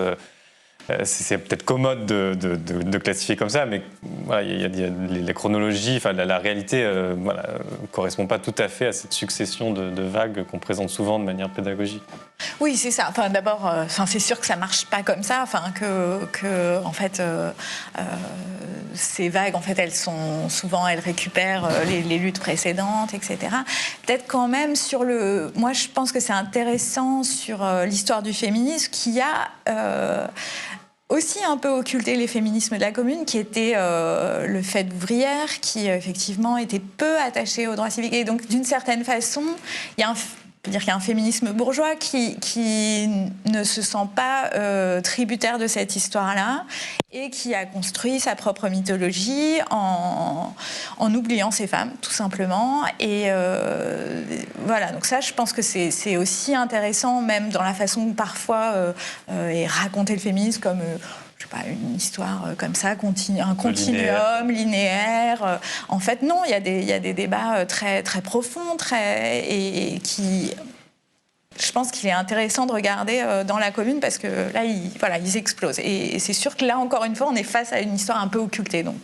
c'est peut-être commode de classifier comme ça, mais voilà, il y a les chronologies, enfin, la réalité ne correspond pas tout à fait à cette succession de vagues qu'on présente souvent de manière pédagogique. Oui, c'est ça. Enfin, d'abord, c'est sûr que ça ne marche pas comme ça. Enfin, en fait, ces vagues, en fait, elles récupèrent les luttes précédentes, etc. Peut-être quand même moi, je pense que c'est intéressant sur l'histoire du féminisme qui a aussi un peu occulté les féminismes de la commune, qui était le fait d'ouvrière, qui effectivement était peu attaché aux droits civiques. Et donc, d'une certaine façon, il y a un féminisme bourgeois qui ne se sent pas tributaire de cette histoire-là et qui a construit sa propre mythologie en oubliant ces femmes, tout simplement. Et voilà, donc ça, je pense que c'est aussi intéressant, même dans la façon dont parfois est raconté le féminisme comme... une histoire comme ça, un continuum linéaire. En fait, non, il y a des débats très, très profonds, et qui... Je pense qu'il est intéressant de regarder dans la commune parce que là, ils explosent. Et c'est sûr que là, encore une fois, on est face à une histoire un peu occultée. Donc.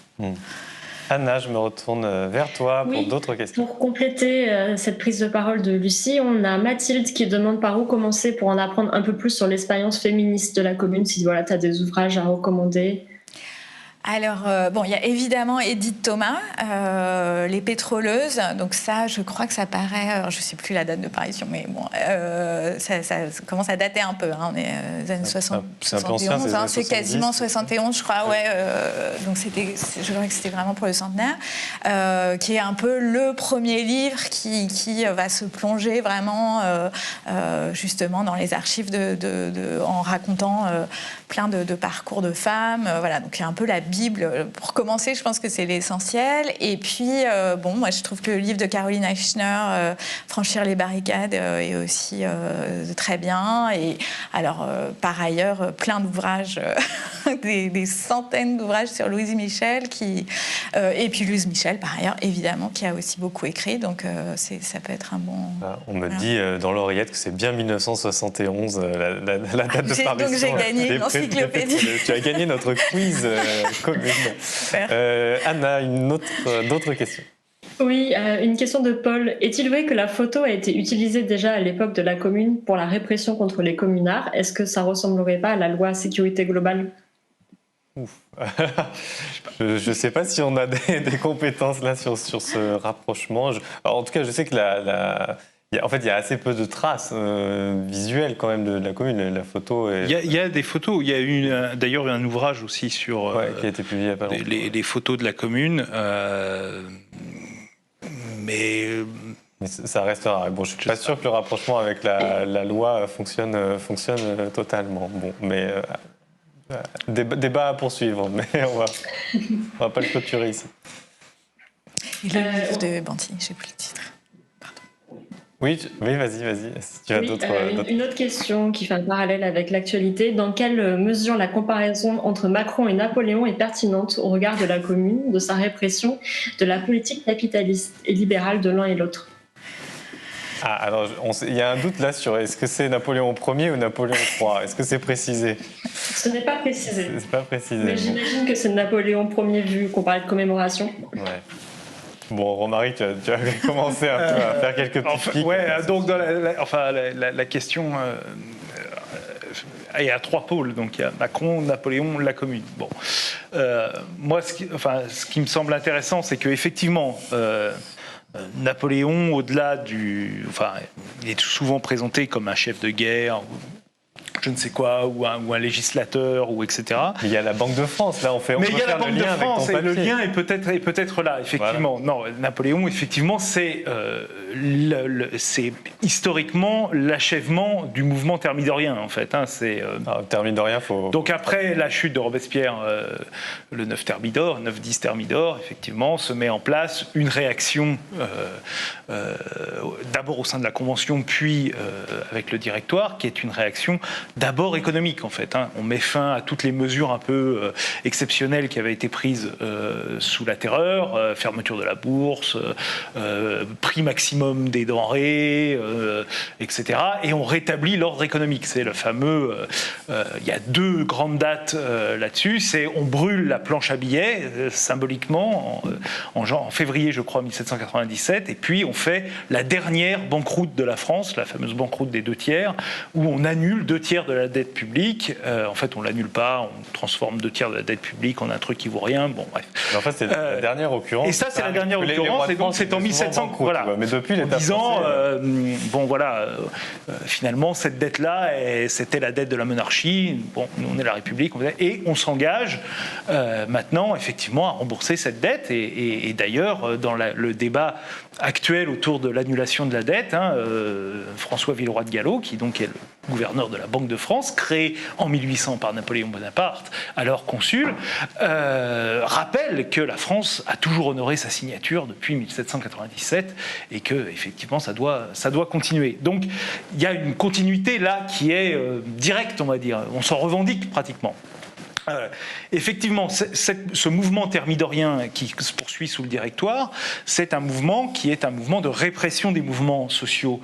Anna, je me retourne vers toi pour d'autres questions. Pour compléter cette prise de parole de Lucie, on a Mathilde qui demande par où commencer pour en apprendre un peu plus sur l'expérience féministe de la commune, si tu as des ouvrages à recommander. Alors, il y a évidemment Edith Thomas, Les pétroleuses. Donc ça, je crois que ça paraît... je ne sais plus la date de parution, mais bon, ça commence à dater un peu. On est aux années 60, c'est un peu ancien, c'est quasiment 71, je crois. Ouais, donc je crois que c'était vraiment pour le centenaire, qui est un peu le premier livre qui va se plonger vraiment justement dans les archives en racontant plein de parcours de femmes. Voilà, donc il y a un peu la Bible. Pour commencer, je pense que c'est l'essentiel. Et puis, moi, je trouve que le livre de Caroline Eichner, Franchir les barricades, est aussi très bien. Et alors, par ailleurs, plein d'ouvrages, des centaines d'ouvrages sur Louise Michel, et puis Louise Michel, par ailleurs, évidemment, qui a aussi beaucoup écrit. Donc, ça peut être un bon... On me dit dans l'oreillette que c'est bien 1971, la date de parution. Donc, j'ai gagné l'encyclopédie. Tu as gagné notre quiz commune. Anna, d'autres questions? Oui, une question de Paul. Est-il vrai que la photo a été utilisée déjà à l'époque de la commune pour la répression contre les communards? Est-ce que ça ressemblerait pas à la loi sécurité globale? Je ne sais pas si on a des compétences là sur ce rapprochement. Alors, en tout cas, je sais que il y a assez peu de traces visuelles quand même de la commune. La photo. Il y a des photos. Il y a eu d'ailleurs un ouvrage aussi sur qui a été publié il y a pas longtemps. Les photos de la commune. Mais ça restera. Bon, je suis pas sûr que le rapprochement avec la loi fonctionne totalement. Bon, mais débat à poursuivre. Mais on va pas le clôturer ici. Et le livre de Banti, je sais plus le titre. Oui, vas-y. Si tu as d'autres... Une autre question qui fait un parallèle avec l'actualité. Dans quelle mesure la comparaison entre Macron et Napoléon est pertinente au regard de la Commune, de sa répression, de la politique capitaliste et libérale de l'un et l'autre ? Ah, alors, il y a un doute là sur est-ce que c'est Napoléon Ier ou Napoléon III? Est-ce que c'est précisé? Ce n'est pas précisé. C'est pas précisé. Mais j'imagine que c'est Napoléon Ier vu qu'on parlait de commémoration. Ouais. Bon, Romaric, tu as commencé un peu à faire quelques petits clics. Ouais, donc dans la question il y a 3 pôles, donc il y a Macron, Napoléon, la Commune. Bon, moi, ce qui me semble intéressant, c'est qu'effectivement, Napoléon, au-delà il est souvent présenté comme un chef de guerre, je ne sais quoi, ou un législateur, ou etc. Mais il y a la Banque de France, là, Mais il y a la Banque de France, et le lien est peut-être là, effectivement. Voilà. Non, Napoléon, effectivement, c'est historiquement l'achèvement du mouvement thermidorien, en fait. Hein, thermidorien, faut... Donc après la chute de Robespierre, le 9-10 Thermidor, effectivement, se met en place une réaction, d'abord au sein de la Convention, puis avec le Directoire, qui est une réaction d'abord économique, en fait. Hein. On met fin à toutes les mesures un peu exceptionnelles qui avaient été prises sous la Terreur, fermeture de la bourse, prix maximum des denrées, etc. Et on rétablit l'ordre économique. C'est le fameux... il y a 2 grandes dates là-dessus. C'est on brûle la planche à billets, symboliquement, en février, je crois, 1797, et puis on fait la dernière banqueroute de la France, la fameuse banqueroute des 2 tiers, où on annule 2 tiers de la dette publique. En fait, on l'annule pas, on transforme 2 tiers de la dette publique en un truc qui vaut rien. Bon, bref. Mais en fait, c'est la dernière occurrence. Et ça, c'est la dernière occurrence. Et donc, c'est en 1700. Voilà. Mais depuis, en disant, finalement, cette dette-là, c'était la dette de la monarchie. Bon, nous, on est la République, et on s'engage maintenant, effectivement, à rembourser cette dette. Et d'ailleurs, dans le débat actuel autour de l'annulation de la dette, François Villeroy de Galhau, qui donc est le gouverneur de la Banque de France, créé en 1800 par Napoléon Bonaparte, alors consul, rappelle que la France a toujours honoré sa signature depuis 1797 et que effectivement ça doit continuer. Donc il y a une continuité là qui est directe, on va dire. On s'en revendique pratiquement. Effectivement, ce mouvement thermidorien qui se poursuit sous le Directoire, c'est un mouvement qui est un mouvement de répression des mouvements sociaux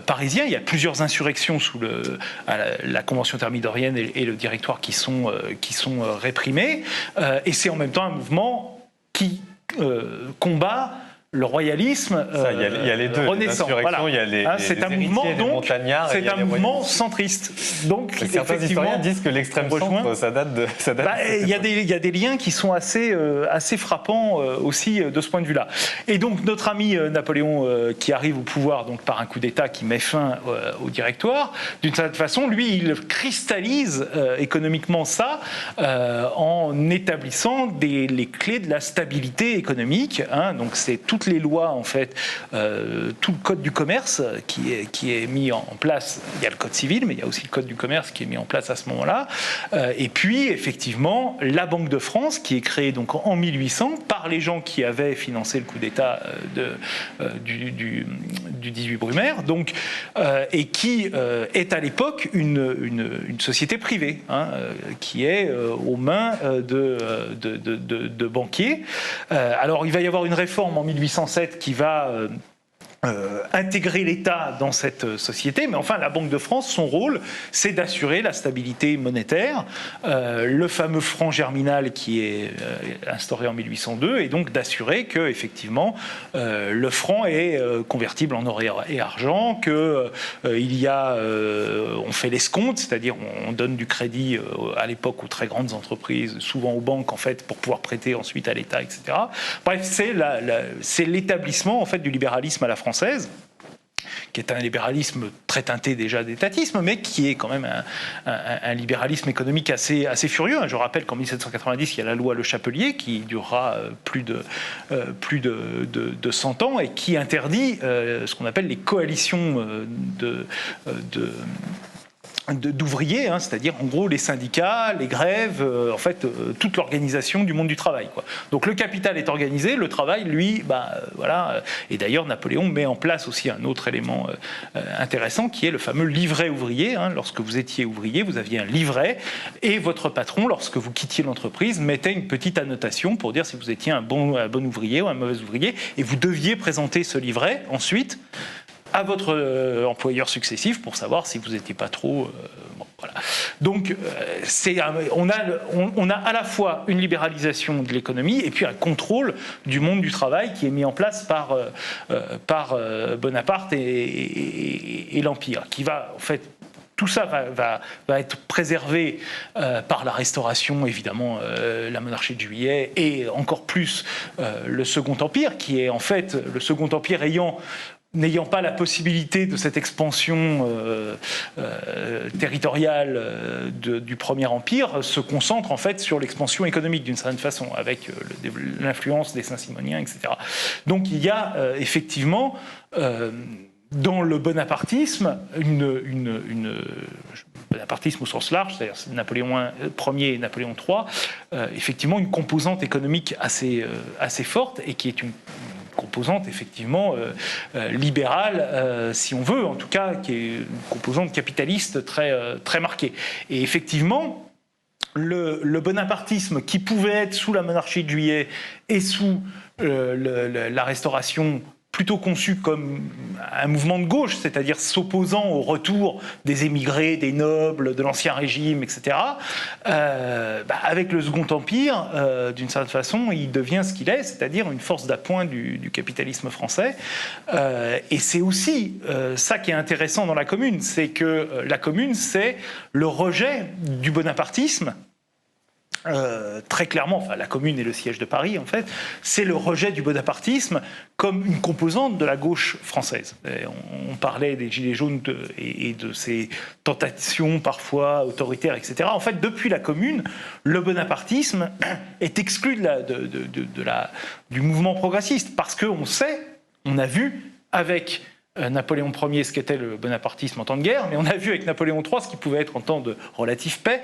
parisiens. Il y a plusieurs insurrections sous la Convention thermidorienne et le Directoire qui sont réprimées. Et c'est en même temps un mouvement qui combat le royalisme il y a les deux, renaissant. Voilà. Il y a les c'est un mouvement, donc, c'est un mouvement centriste. Donc, certains historiens disent que l'extrême centre, ça date de... Il y a des liens qui sont assez frappants aussi de ce point de vue-là. Et donc, notre ami Napoléon, qui arrive au pouvoir donc, par un coup d'État qui met fin au Directoire, d'une certaine façon, lui, il cristallise économiquement ça en établissant les clés de la stabilité économique. Donc, c'est toutes les lois, en fait, tout le code du commerce qui est mis en place. Il y a le code civil, mais il y a aussi le code du commerce qui est mis en place à ce moment-là. Et puis, effectivement, la Banque de France, qui est créée donc en 1800 par les gens qui avaient financé le coup d'État du 18 Brumaire, donc, et qui est à l'époque une société privée, qui est aux mains de banquiers. Alors, il va y avoir une réforme en 1807 qui va intégrer l'État dans cette société, mais enfin la Banque de France, son rôle, c'est d'assurer la stabilité monétaire, le fameux franc germinal qui est instauré en 1802, et donc d'assurer que effectivement le franc est convertible en or et argent, que on fait l'escompte, c'est-à-dire on donne du crédit à l'époque aux très grandes entreprises, souvent aux banques en fait, pour pouvoir prêter ensuite à l'État, etc. Bref, c'est l'établissement en fait du libéralisme à la française, qui est un libéralisme très teinté déjà d'étatisme, mais qui est quand même un libéralisme économique assez furieux. Je rappelle qu'en 1790, il y a la loi Le Chapelier, qui durera plus de 100 ans, et qui interdit ce qu'on appelle les coalitions d'ouvriers, c'est-à-dire en gros les syndicats, les grèves, toute l'organisation du monde du travail, quoi. Donc le capital est organisé, le travail, lui, voilà. Et d'ailleurs Napoléon met en place aussi un autre élément intéressant qui est le fameux livret ouvrier. Lorsque vous étiez ouvrier, vous aviez un livret et votre patron, lorsque vous quittiez l'entreprise, mettait une petite annotation pour dire si vous étiez un bon ouvrier ou un mauvais ouvrier, et vous deviez présenter ce livret ensuite à votre employeur successif pour savoir si vous n'étiez pas trop... voilà. Donc, on a à la fois une libéralisation de l'économie et puis un contrôle du monde du travail qui est mis en place par Bonaparte et l'Empire, qui va, en fait, tout ça va être préservé par la Restauration, évidemment, la monarchie de Juillet, et encore plus le Second Empire, qui est en fait le Second Empire n'ayant pas la possibilité de cette expansion territoriale du Premier Empire, se concentre en fait sur l'expansion économique d'une certaine façon, avec l'influence des Saint-Simoniens, etc. Donc il y a effectivement dans le bonapartisme bonapartisme au sens large, c'est-à-dire Napoléon Ier et Napoléon III, effectivement une composante économique assez forte, et qui est une composante effectivement libérale, si on veut, en tout cas, qui est une composante capitaliste très marquée. Et effectivement, le bonapartisme, qui pouvait être sous la monarchie de Juillet et sous la Restauration, plutôt conçu comme un mouvement de gauche, c'est-à-dire s'opposant au retour des émigrés, des nobles, de l'Ancien Régime, etc., avec le Second Empire, d'une certaine façon, il devient ce qu'il est, c'est-à-dire une force d'appoint du capitalisme français. Et c'est aussi ça qui est intéressant dans la Commune, c'est que la Commune, c'est le rejet du bonapartisme. Très clairement, la Commune est le siège de Paris, en fait, c'est le rejet du bonapartisme comme une composante de la gauche française. On parlait des Gilets jaunes et de ces tentations parfois autoritaires, etc. En fait, depuis la Commune, le bonapartisme est exclu du mouvement progressiste, parce qu'on sait, on a vu avec Napoléon Ier ce qu'était le bonapartisme en temps de guerre, mais on a vu avec Napoléon III ce qui pouvait être en temps de relative paix,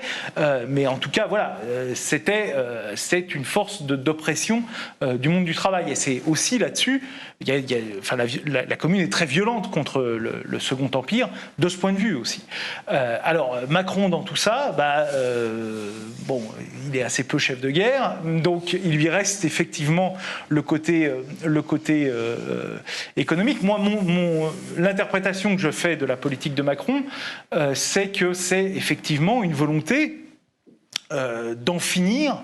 mais en tout cas voilà, c'est une force d'oppression du monde du travail, et c'est aussi là-dessus, la Commune est très violente contre le Second Empire de ce point de vue aussi. Alors Macron dans tout ça, il est assez peu chef de guerre, donc il lui reste effectivement le côté économique. Moi, l'interprétation que je fais de la politique de Macron, c'est que c'est effectivement une volonté d'en finir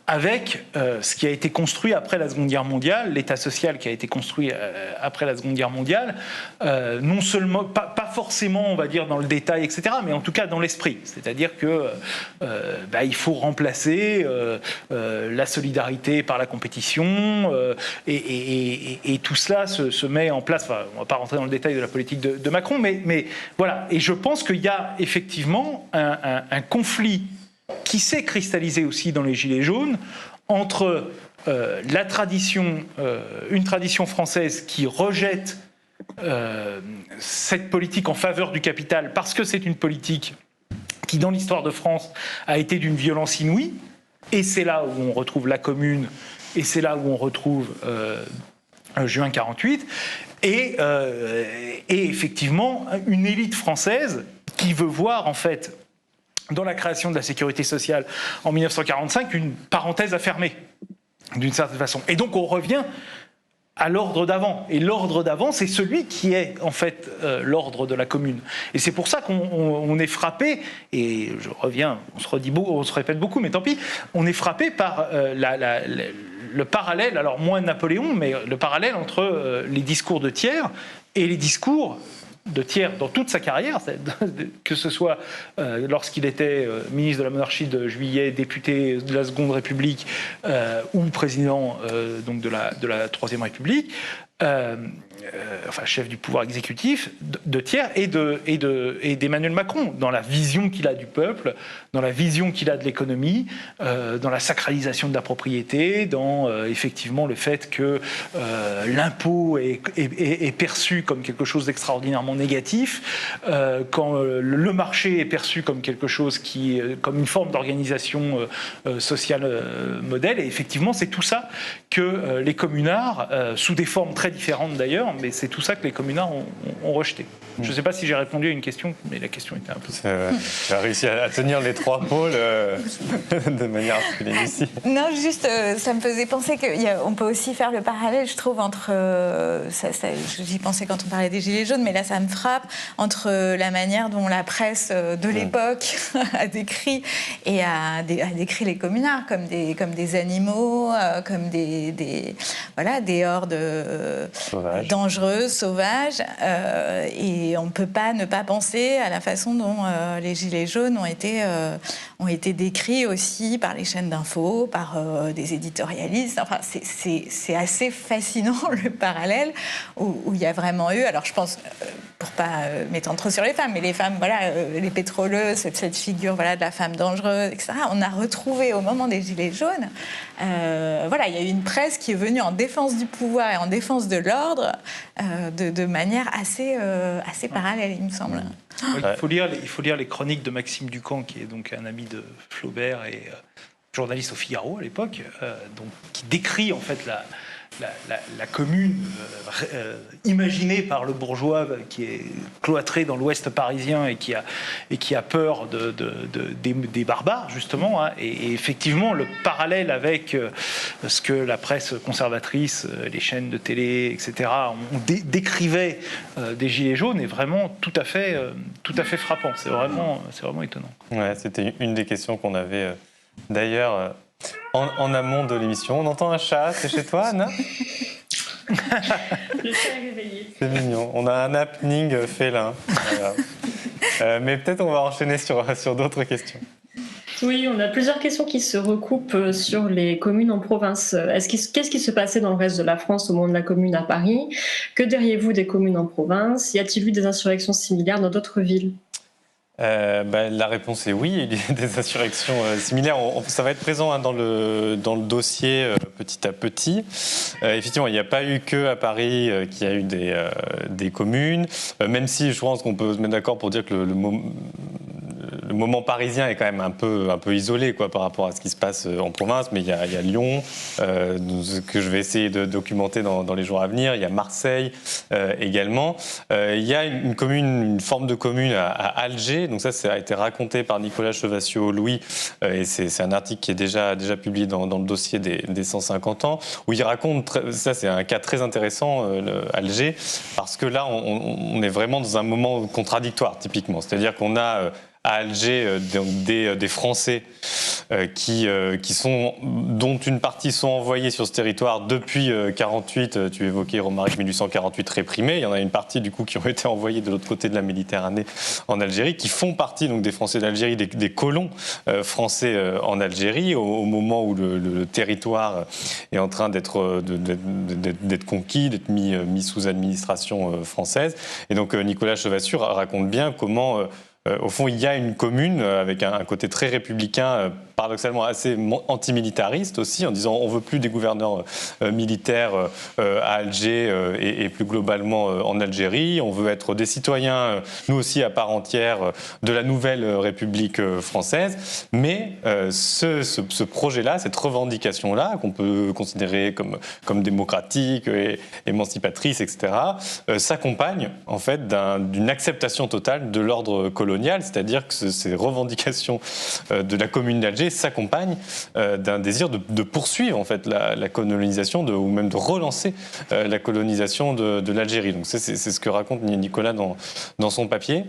avec ce qui a été construit après la Seconde Guerre mondiale, l'État social qui a été construit après la Seconde Guerre mondiale, non seulement, pas forcément, on va dire, dans le détail, etc., mais en tout cas dans l'esprit. C'est-à-dire que il faut remplacer la solidarité par la compétition, et tout cela se met en place. Enfin, on ne va pas rentrer dans le détail de la politique de Macron, mais voilà. Et je pense qu'il y a effectivement un conflit qui s'est cristallisé aussi dans les Gilets jaunes, entre une tradition française qui rejette cette politique en faveur du capital, parce que c'est une politique qui, dans l'histoire de France, a été d'une violence inouïe, et c'est là où on retrouve la Commune, et c'est là où on retrouve juin 48, et effectivement une élite française qui veut voir, en fait, dans la création de la sécurité sociale en 1945, une parenthèse à fermer, d'une certaine façon. Et donc on revient à l'ordre d'avant. Et l'ordre d'avant, c'est celui qui est en fait l'ordre de la Commune. Et c'est pour ça qu'on est frappé, et je reviens, on se répète beaucoup, mais tant pis, on est frappé par le parallèle, alors moins Napoléon, mais le parallèle entre les discours de Thiers et les discours de Thiers dans toute sa carrière, que ce soit lorsqu'il était ministre de la monarchie de Juillet, député de la Seconde République ou président donc de la Troisième République, enfin chef du pouvoir exécutif, de Thiers et d'Emmanuel Macron, dans la vision qu'il a du peuple, dans la vision qu'il a de l'économie, dans la sacralisation de la propriété, dans effectivement le fait que l'impôt est perçu comme quelque chose d'extraordinairement négatif, quand le marché est perçu comme quelque chose comme une forme d'organisation sociale modèle. Et effectivement, c'est tout ça que les communards, sous des formes très différentes d'ailleurs, mais c'est tout ça que les communards ont rejeté. Je ne sais pas si j'ai répondu à une question, mais la question était un peu... Tu as réussi à tenir les trois pôles de manière assez difficile. Non, juste, ça me faisait penser qu'on peut aussi faire le parallèle, je trouve, entre... j'y pensais quand on parlait des Gilets jaunes, mais là, ça me frappe, entre la manière dont la presse de l'époque a décrit les communards comme des animaux, comme des hordes dangereuses, sauvages. Et on ne peut pas ne pas penser à la façon dont les Gilets jaunes ont été décrits aussi par les chaînes d'infos, par des éditorialistes. Enfin, c'est assez fascinant le parallèle où il y a vraiment eu, alors je pense, pour ne pas m'étendre trop sur les femmes, mais les femmes, les pétroleuses, cette figure de la femme dangereuse, etc. On a retrouvé au moment des Gilets jaunes, il y a eu une presse qui est venue en défense du pouvoir et en défense de l'ordre de manière assez parallèle, il me semble. Il faut lire les chroniques de Maxime Ducamp, qui est donc un ami de Flaubert et journaliste au Figaro à l'époque, qui décrit en fait la commune imaginée par le bourgeois qui est cloîtré dans l'ouest parisien et qui a peur des barbares, justement. Et effectivement, le parallèle avec ce que la presse conservatrice, les chaînes de télé, etc., décrivaient des Gilets jaunes est vraiment tout à fait frappant. C'est vraiment étonnant. Ouais, c'était une des questions qu'on avait d'ailleurs... En amont de l'émission, on entend un chat, c'est chez toi, Anna? Le chat est réveillé. C'est mignon, on a un happening félin. Voilà. Mais peut-être on va enchaîner sur d'autres questions. Oui, on a plusieurs questions qui se recoupent sur les communes en province. Qu'est-ce qui se passait dans le reste de la France au moment de la commune à Paris? Que diriez-vous des communes en province? Y a-t-il eu des insurrections similaires dans d'autres villes? La réponse est oui, il y a des insurrections similaires. Ça va être présent dans le dossier petit à petit. Effectivement, il n'y a pas eu que à Paris qu'il y a eu des communes, même si je pense qu'on peut se mettre d'accord pour dire que le moment parisien est quand même un peu isolé par rapport à ce qui se passe en province, mais il y a Lyon, que je vais essayer de documenter dans les jours à venir. Il y a Marseille également. Il y a une forme de commune à Alger. Donc ça a été raconté par Nicolas Chevassiot-Louis, et c'est un article qui est déjà publié dans le dossier des 150 ans, où il raconte, ça c'est un cas très intéressant, Alger, parce que là on est vraiment dans un moment contradictoire, typiquement. C'est-à-dire qu'on a à Alger des Français dont une partie sont envoyés sur ce territoire depuis 1948. Tu évoquais, Romaric, 1848 réprimés. Il y en a une partie du coup qui ont été envoyés de l'autre côté de la Méditerranée en Algérie, qui font partie donc des Français d'Algérie, des colons français en Algérie, au moment où le territoire est en train d'être conquis, d'être mis sous administration française. Et donc Nicolas Chevassiot raconte bien comment au fond, il y a une commune avec un côté très républicain, paradoxalement assez antimilitariste aussi, en disant on ne veut plus des gouverneurs militaires à Alger et plus globalement en Algérie. On veut être des citoyens, nous aussi, à part entière de la nouvelle République française. Mais ce projet-là, cette revendication-là, qu'on peut considérer comme démocratique, et émancipatrice, etc., s'accompagne en fait d'une acceptation totale de l'ordre colonial. C'est-à-dire que ces revendications de la commune d'Alger s'accompagnent d'un désir de poursuivre en fait la colonisation, ou même de relancer la colonisation de l'Algérie. Donc c'est ce que raconte Nicolas dans son papier.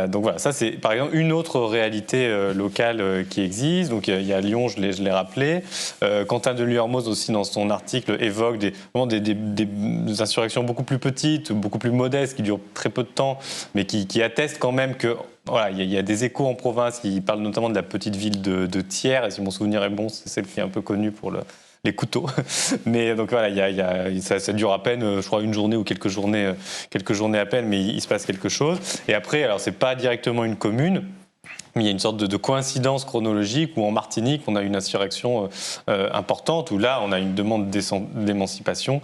Donc voilà, ça c'est par exemple une autre réalité locale qui existe. Donc il y a Lyon, je l'ai rappelé. Quentin de Luyermoz aussi dans son article évoque des insurrections beaucoup plus petites, beaucoup plus modestes, qui durent très peu de temps, mais qui attestent quand même que voilà, il y a des échos en province. Il parle notamment de la petite ville de Thiers, et si mon souvenir est bon, c'est celle qui est un peu connue pour les couteaux. Mais donc voilà, ça dure à peine, je crois, une journée ou quelques journées à peine, mais il se passe quelque chose. Et après, alors c'est pas directement une commune, mais il y a une sorte de coïncidence chronologique où en Martinique, on a une insurrection importante, où là, on a une demande d'émancipation,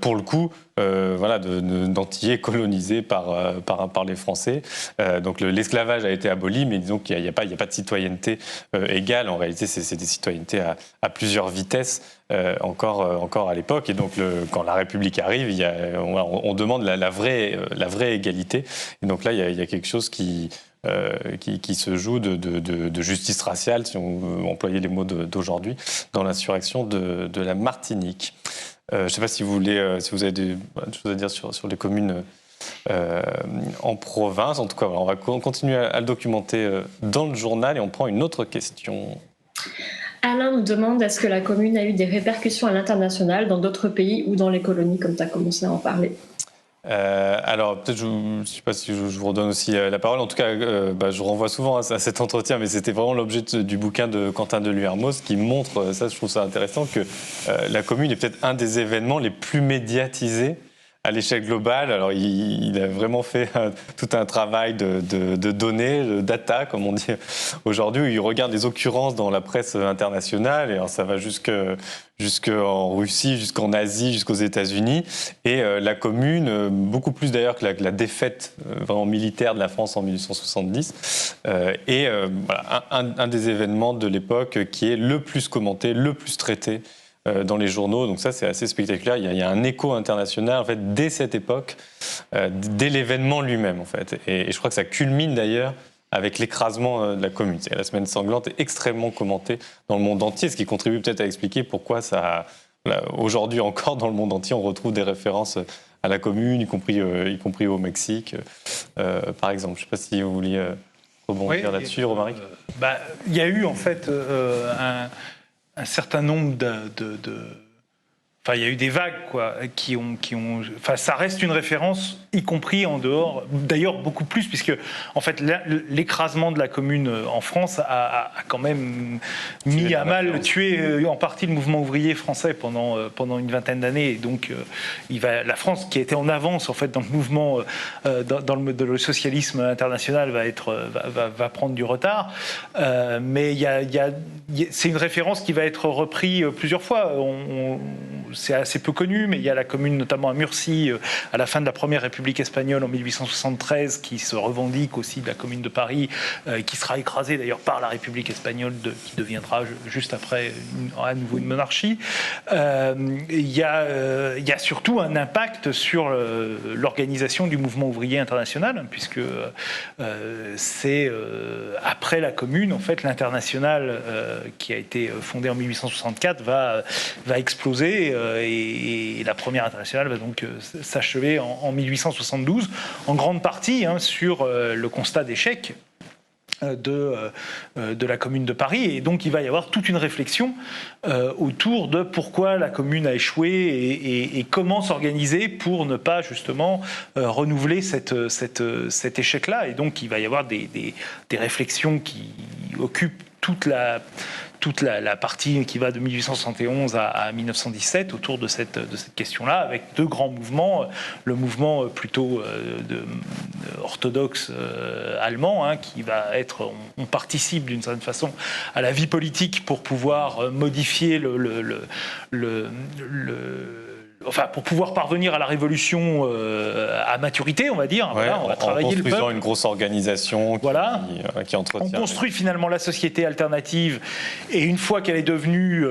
pour le coup, d'Antillais colonisés par les Français. Donc l'esclavage a été aboli, mais disons qu'il n'y a pas de citoyenneté égale. En réalité, c'est des citoyennetés à plusieurs vitesses encore à l'époque. Et donc, quand la République arrive, on demande la vraie égalité. Et donc là, il y a quelque chose qui se joue de justice raciale, si on veut employer les mots d'aujourd'hui, dans l'insurrection de la Martinique. Je ne sais pas si vous avez des choses à dire sur les communes en province. En tout cas, on va continuer à le documenter dans le journal et on prend une autre question. Alain nous demande, est-ce que la commune a eu des répercussions à l'international dans d'autres pays ou dans les colonies, comme tu as commencé à en parler? Alors, peut-être, je ne sais pas si je vous redonne aussi la parole. En tout cas, je renvoie souvent à cet entretien, mais c'était vraiment l'objet du bouquin de Quentin Deluermoz qui montre, ça je trouve ça intéressant, que la commune est peut-être un des événements les plus médiatisés à l'échelle globale. Alors, il a vraiment fait tout un travail de données, de data, comme on dit aujourd'hui, où il regarde les occurrences dans la presse internationale, et alors ça va jusqu'en Russie, jusqu'en Asie, jusqu'aux États-Unis. Et la commune, beaucoup plus d'ailleurs que la défaite vraiment militaire de la France en 1870, est un des événements de l'époque qui est le plus commenté, le plus traité dans les journaux. Donc ça, c'est assez spectaculaire. Il y a un écho international, en fait, dès cette époque, dès l'événement lui-même, en fait. Et je crois que ça culmine d'ailleurs avec l'écrasement de la commune. La semaine sanglante est extrêmement commentée dans le monde entier, ce qui contribue peut-être à expliquer pourquoi aujourd'hui encore, dans le monde entier, on retrouve des références à la commune, y compris au Mexique, par exemple. Je ne sais pas si vous vouliez rebondir là-dessus, Romaric. Il y a eu, en fait, un certain nombre il y a eu des vagues, qui ont. Enfin, ça reste une référence, y compris en dehors. D'ailleurs, beaucoup plus, puisque en fait, l'écrasement de la commune en France a quand même mis à mal, tué en partie le mouvement ouvrier français pendant une vingtaine d'années. Et donc, la France, qui était en avance en fait dans le mouvement, dans le socialisme international, va prendre du retard. Mais c'est une référence qui va être reprise plusieurs fois. C'est assez peu connu, mais il y a la commune, notamment à Murcie, à la fin de la première République espagnole en 1873, qui se revendique aussi de la commune de Paris, qui sera écrasée d'ailleurs par la République espagnole, qui deviendra juste après à nouveau une monarchie. Il y a surtout un impact sur l'organisation du mouvement ouvrier international, puisque c'est après la commune, en fait, l'international qui a été fondé en 1864 va exploser. Et la première internationale va donc s'achever en 1872, en grande partie sur le constat d'échec de la commune de Paris. Et donc il va y avoir toute une réflexion autour de pourquoi la commune a échoué et comment s'organiser pour ne pas justement renouveler cet échec-là. Et donc il va y avoir des réflexions qui occupent toute la partie qui va de 1871 à 1917 autour de cette question-là, avec deux grands mouvements. Le mouvement plutôt orthodoxe allemand, qui va être, on participe d'une certaine façon à la vie politique pour pouvoir modifier pour pouvoir parvenir à la révolution à maturité, on va dire. On va travailler le peuple. En construisant une grosse organisation qui entretient. On construit finalement la société alternative, et une fois qu'elle est devenue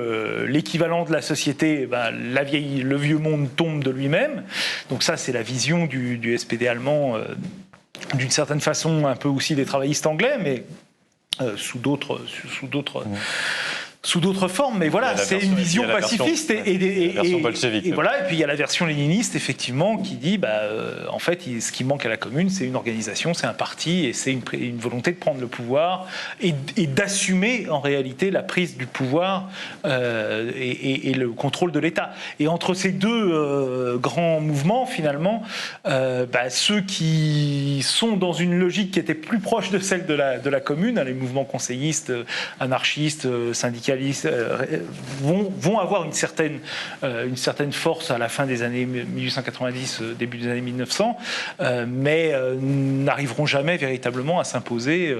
l'équivalent de la société, le vieux monde tombe de lui-même. Donc ça, c'est la vision du SPD allemand, d'une certaine façon un peu aussi des travaillistes anglais, mais sous d'autres formes, mais voilà, c'est une vision pacifiste et voilà. Et puis il y a la version léniniste, effectivement, qui dit, en fait, ce qui manque à la commune, c'est une organisation, c'est un parti, et c'est une volonté de prendre le pouvoir et d'assumer en réalité la prise du pouvoir et le contrôle de l'État. Et entre ces deux grands mouvements, finalement, ceux qui sont dans une logique qui était plus proche de celle de la commune, les mouvements conseillistes, anarchistes, syndicalistes, vont avoir une certaine force à la fin des années 1890, début des années 1900, mais n'arriveront jamais véritablement à s'imposer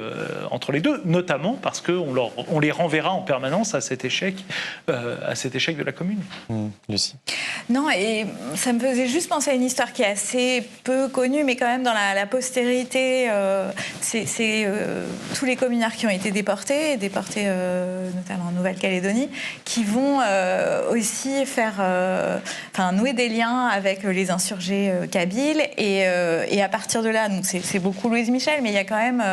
entre les deux, notamment parce qu'on les renverra en permanence à cet échec de la Commune. Lucie. Non, et ça me faisait juste penser à une histoire qui est assez peu connue, mais quand même dans la postérité, c'est tous les communards qui ont été déportés notamment en Nouvelle-Calédonie, qui vont aussi nouer des liens avec les insurgés kabyles, et à partir de là, donc c'est beaucoup Louise Michel, mais il y a quand même,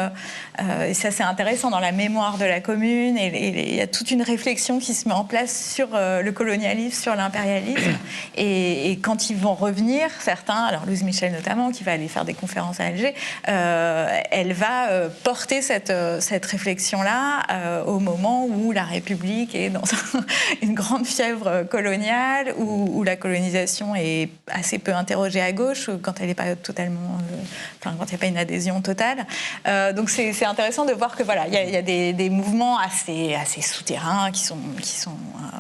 et ça c'est intéressant dans la mémoire de la Commune, et il y a toute une réflexion qui se met en place sur le colonialisme, sur l'impérialisme, et quand ils vont revenir, certains, alors Louise Michel notamment, qui va aller faire des conférences à Alger, elle va porter cette réflexion-là au moment où la République est dans une grande fièvre coloniale, où la colonisation est assez peu interrogée à gauche, quand elle n'est pas totalement, quand il n'y a pas une adhésion totale. Donc c'est intéressant de voir que voilà, il y a des mouvements assez souterrains qui sont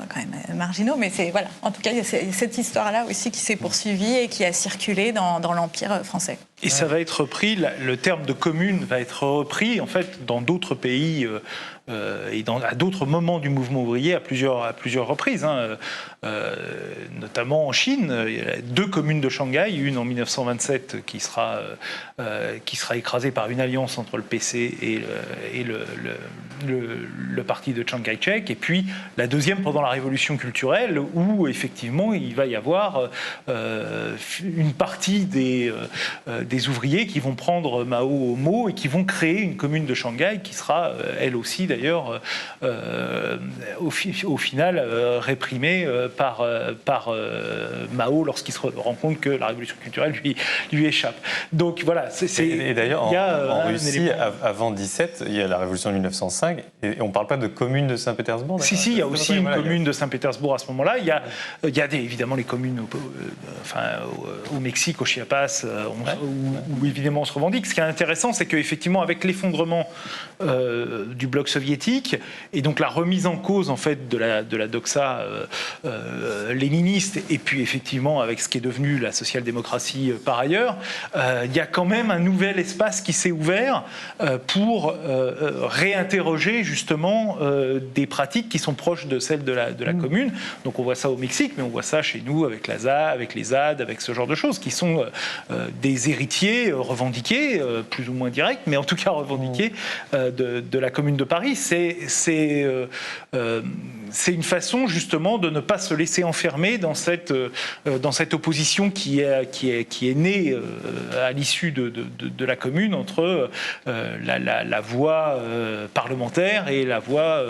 quand même marginaux, mais voilà. En tout cas, il y a cette histoire-là aussi qui s'est poursuivie et qui a circulé dans l'Empire français. Et ça va être repris, le terme de commune va être repris en fait dans d'autres pays et à d'autres moments du mouvement ouvrier à plusieurs reprises, notamment en Chine. Il y a 2 communes de Shanghai, une en 1927 qui sera écrasée par une alliance entre le PC et le parti de Chiang Kai-shek, et puis la deuxième pendant la révolution culturelle, où effectivement il va y avoir une partie des ouvriers qui vont prendre Mao au mot et qui vont créer une commune de Shanghai qui sera elle aussi d'ailleurs au final réprimée par Mao lorsqu'il se rend compte que la révolution culturelle lui échappe. Donc voilà, et d'ailleurs en Russie avant 17, il y a la révolution de 1905 et on ne parle pas de commune de Saint-Pétersbourg. Si, il y a aussi une commune de Saint-Pétersbourg à ce moment-là. Il y a évidemment les communes au Mexique, au Chiapas, où évidemment on se revendique. Ce qui est intéressant, c'est qu'effectivement, avec l'effondrement du bloc soviétique et donc la remise en cause en fait de la doxa léniniste, et puis effectivement avec ce qui est devenu la social-démocratie par ailleurs, il y a quand même un nouvel espace qui s'est ouvert pour réinterroger justement des pratiques qui sont proches de celles de la commune. Donc on voit ça au Mexique, mais on voit ça chez nous avec l'ASA, avec les ZAD, avec ce genre de choses qui sont des héritiers revendiqués, plus ou moins directs, mais en tout cas revendiqués de la Commune de Paris. C'est une façon justement de ne pas se laisser enfermer dans cette opposition qui est née à l'issue de la Commune entre la voie parlementaire et la voie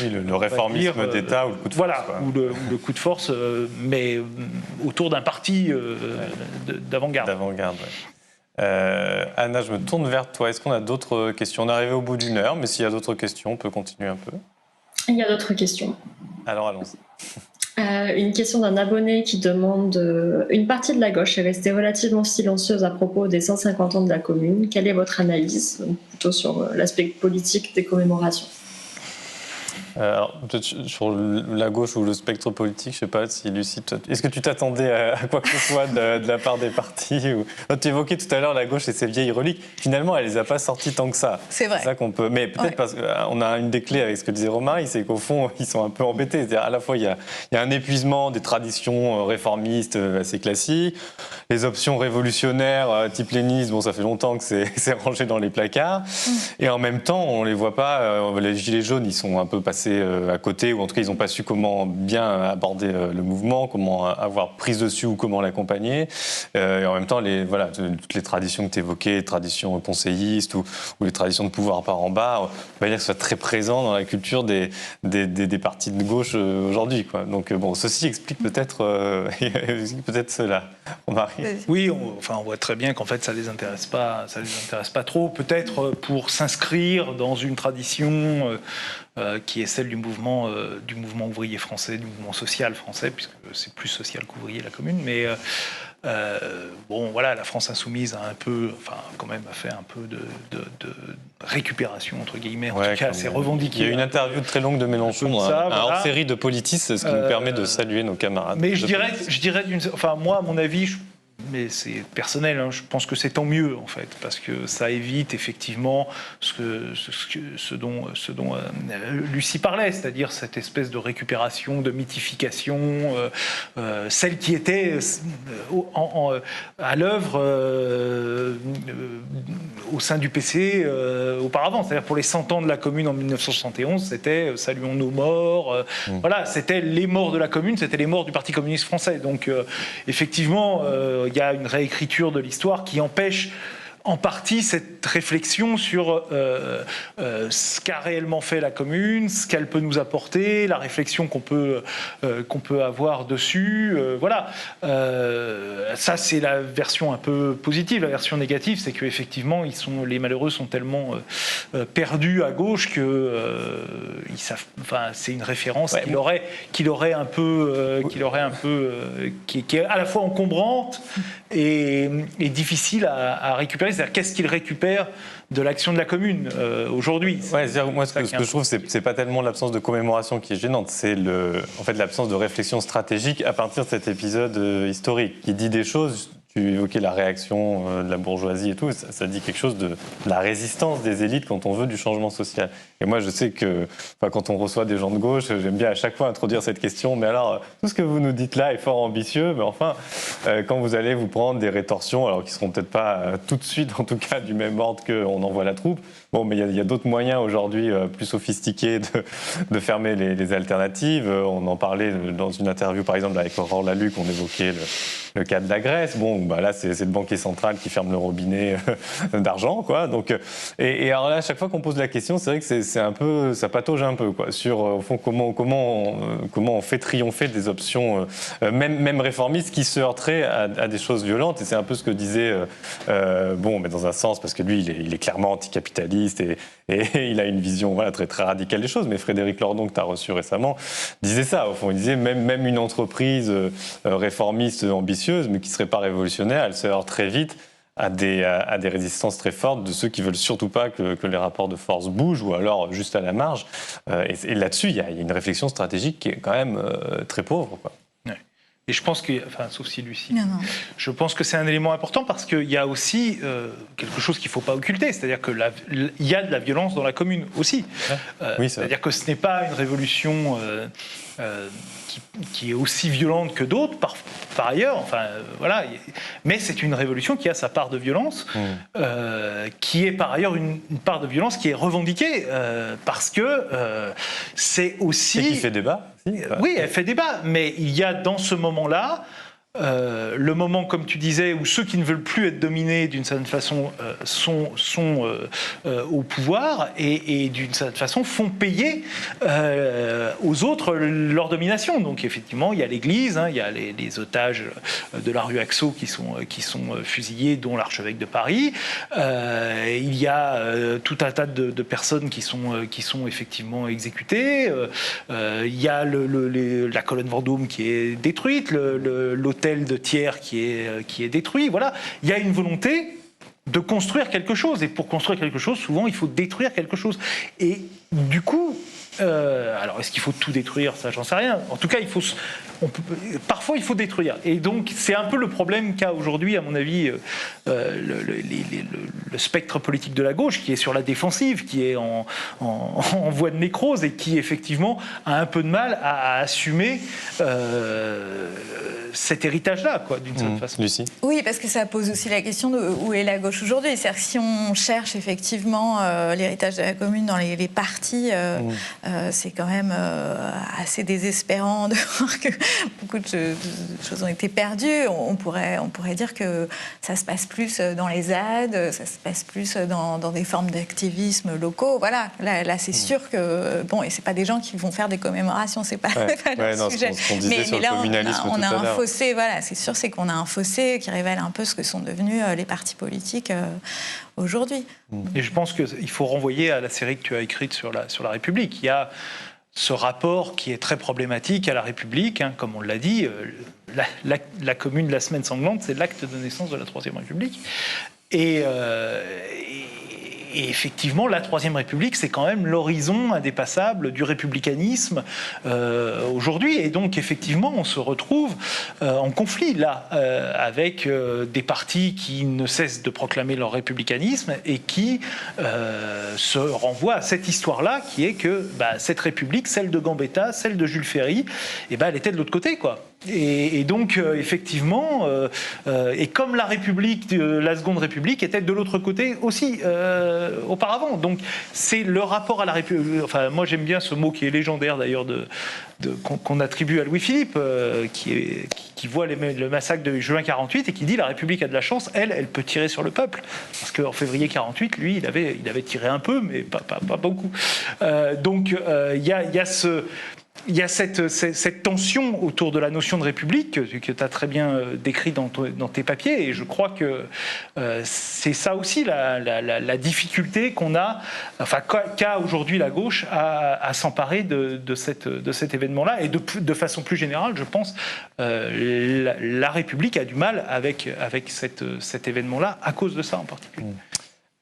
le réformisme d'État ou le coup de force. Voilà, ou le coup de force, mais autour d'un parti d'avant-garde. Anna, je me tourne vers toi. Est-ce qu'on a d'autres questions? On est arrivé au bout d'une heure, mais s'il y a d'autres questions, on peut continuer un peu. Il y a d'autres questions. Alors allons-y. Une question d'un abonné qui demande une partie de la gauche est restée relativement silencieuse à propos des 150 ans de la Commune. Quelle est votre analyse, plutôt sur l'aspect politique des commémorations? Alors, peut-être sur la gauche ou le spectre politique, je ne sais pas si Lucie, est-ce que tu t'attendais à quoi que ce soit de la part des partis Tu évoquais tout à l'heure la gauche et ses vieilles reliques. Finalement, elle ne les a pas sorties tant que ça. C'est vrai. C'est ça qu'on peut. Mais peut-être parce qu'on a une des clés avec ce que disait Romaric, c'est qu'au fond, ils sont un peu embêtés. C'est-à-dire, à la fois, il y a un épuisement des traditions réformistes assez classiques, les options révolutionnaires type lénisme, bon, ça fait longtemps que c'est rangé dans les placards. Et en même temps, on ne les voit pas. Les gilets jaunes, ils sont un peu passés à côté, ou en tout cas ils n'ont pas su comment bien aborder le mouvement, comment avoir prise dessus ou comment l'accompagner. Et en même temps, toutes les traditions que tu évoquais, les traditions conseillistes ou les traditions de pouvoir par en bas, on va dire que ce soit très présent dans la culture des partis de gauche aujourd'hui, quoi. Donc bon, ceci explique peut-être cela. Oui, on voit très bien qu'en fait ça les intéresse pas trop, peut-être pour s'inscrire dans une tradition qui est celle du mouvement ouvrier français, du mouvement social français, puisque c'est plus social qu'ouvrier la Commune, Bon, voilà, la France insoumise a un peu, enfin, quand même, a fait un peu de récupération, entre guillemets. En tout cas, c'est revendiqué. Il y a une interview très longue de Mélenchon, un hors-série de Politis, ce qui nous permet de saluer nos camarades. Mais je dirais enfin, moi, à mon avis, mais c'est personnel, hein, je pense que c'est tant mieux en fait, parce que ça évite effectivement ce dont Lucie parlait, c'est-à-dire cette espèce de récupération, de mythification, celle qui était à l'œuvre au sein du PC auparavant, c'est-à-dire pour les 100 ans de la Commune en 1971, c'était saluons nos morts, voilà, c'était les morts de la Commune, c'était les morts du Parti communiste français, donc effectivement il y a une réécriture de l'histoire qui empêche en partie cette réflexion sur ce qu'a réellement fait la Commune, ce qu'elle peut nous apporter, la réflexion qu'on peut avoir dessus. Voilà. Ça, c'est la version un peu positive. La version négative, c'est qu'effectivement, les malheureux sont tellement perdus à gauche que c'est une référence qui est à la fois encombrante et difficile à récupérer. C'est-à-dire, qu'est-ce qu'il récupère de l'action de la Commune aujourd'hui? Moi, ce que je trouve, c'est pas tellement l'absence de commémoration qui est gênante, c'est en fait l'absence de réflexion stratégique à partir de cet épisode historique qui dit des choses. Tu évoquais la réaction de la bourgeoisie et tout, ça dit quelque chose de la résistance des élites quand on veut du changement social. Et moi, je sais que quand on reçoit des gens de gauche, j'aime bien à chaque fois introduire cette question, mais alors, tout ce que vous nous dites là est fort ambitieux, mais enfin, quand vous allez vous prendre des rétorsions, alors qui ne seront peut-être pas tout de suite, en tout cas, du même ordre qu'on envoie la troupe, bon, mais il y a d'autres moyens aujourd'hui plus sophistiqués de fermer les alternatives. On en parlait dans une interview, par exemple, avec Aurore Laluc, on évoquait le cas de la Grèce. Bon, là, c'est le banquier central qui ferme le robinet d'argent, quoi. Donc, et alors là, à chaque fois qu'on pose la question, c'est vrai que c'est un peu, ça patauge un peu, quoi, sur au fond comment on fait triompher des options, même réformistes, qui se heurteraient à des choses violentes. Et c'est un peu ce que disait, mais dans un sens, parce que lui, il est clairement anticapitaliste et il a une vision très très radicale des choses. Mais Frédéric Lordon, que tu as reçu récemment, disait ça. Au fond, il disait même une entreprise réformiste ambitieuse, mais qui serait pas révolutionnaire, elle se heurte très vite à des résistances très fortes de ceux qui veulent surtout pas que les rapports de force bougent, ou alors juste à la marge. Et là-dessus, il y a une réflexion stratégique qui est quand même très pauvre, quoi. Et je pense que, sauf si Lucie, non. Je pense que c'est un élément important parce qu'il y a aussi quelque chose qu'il ne faut pas occulter, c'est-à-dire qu'il y a de la violence dans la Commune aussi. C'est-à-dire que ce n'est pas une révolution qui est aussi violente que d'autres, par ailleurs, voilà. Mais c'est une révolution qui a sa part de violence, qui est par ailleurs une part de violence qui est revendiquée, parce que c'est aussi... Et qui fait débat. Oui, elle fait débat, mais il y a dans ce moment-là le moment, comme tu disais, où ceux qui ne veulent plus être dominés d'une certaine façon sont au pouvoir et d'une certaine façon font payer aux autres leur domination. Donc effectivement, il y a l'Église, il y a les otages de la rue Axo qui sont fusillés, dont l'archevêque de Paris. Il y a tout un tas de personnes qui sont effectivement exécutées. Il y a la colonne Vendôme qui est détruite, l'hôtel de Thiers qui est détruit. Voilà, il y a une volonté de construire quelque chose, et pour construire quelque chose, souvent il faut détruire quelque chose. Et du coup, alors est-ce qu'il faut tout détruire? Ça, j'en sais rien. En tout cas, parfois il faut détruire. Et donc c'est un peu le problème qu'a aujourd'hui, à mon avis, le spectre politique de la gauche, qui est sur la défensive, qui est en voie de nécrose, et qui effectivement a un peu de mal à assumer cet héritage-là, quoi, d'une certaine façon. Lucie? Oui, parce que ça pose aussi la question de où est la gauche aujourd'hui. C'est-à-dire que si on cherche effectivement l'héritage de la Commune dans les partis, c'est quand même assez désespérant de voir que beaucoup de choses ont été perdues. On pourrait dire que ça se passe plus dans les ZAD, ça se passe plus dans des formes d'activisme locaux. Voilà, là c'est sûr que... Bon, et c'est pas des gens qui vont faire des commémorations, c'est pas, pas le sujet. Ce qu'on disait sur le communalisme on a un l'heure. Fossé, voilà, c'est sûr, c'est qu'on a un fossé qui révèle un peu ce que sont devenus les partis politiques aujourd'hui. Et je pense qu'il faut renvoyer à la série que tu as écrite sur la République. Il y a ce rapport qui est très problématique à la République, comme on l'a dit. la commune de la semaine sanglante, c'est l'acte de naissance de la Troisième République. Et effectivement, la Troisième République, c'est quand même l'horizon indépassable du républicanisme aujourd'hui. Et donc, effectivement, on se retrouve en conflit, là, avec des partis qui ne cessent de proclamer leur républicanisme et qui se renvoient à cette histoire-là, qui est que cette République, celle de Gambetta, celle de Jules Ferry, elle était de l'autre côté, quoi. Et donc, effectivement, et comme la République, la Seconde République était de l'autre côté aussi auparavant. Donc, c'est le rapport à la République. Enfin, moi, j'aime bien ce mot qui est légendaire d'ailleurs qu'on attribue à Louis-Philippe, qui voit le massacre de juin 48 et qui dit la République a de la chance, elle peut tirer sur le peuple. Parce qu'en février 48, lui, il avait tiré un peu, mais pas beaucoup. Donc, il y a cette tension autour de la notion de République que tu as très bien décrit dans tes papiers, et je crois que c'est ça aussi la difficulté qu'a aujourd'hui la gauche à s'emparer de cet événement-là, et de façon plus générale, je pense, la République a du mal avec cet événement-là à cause de ça en particulier.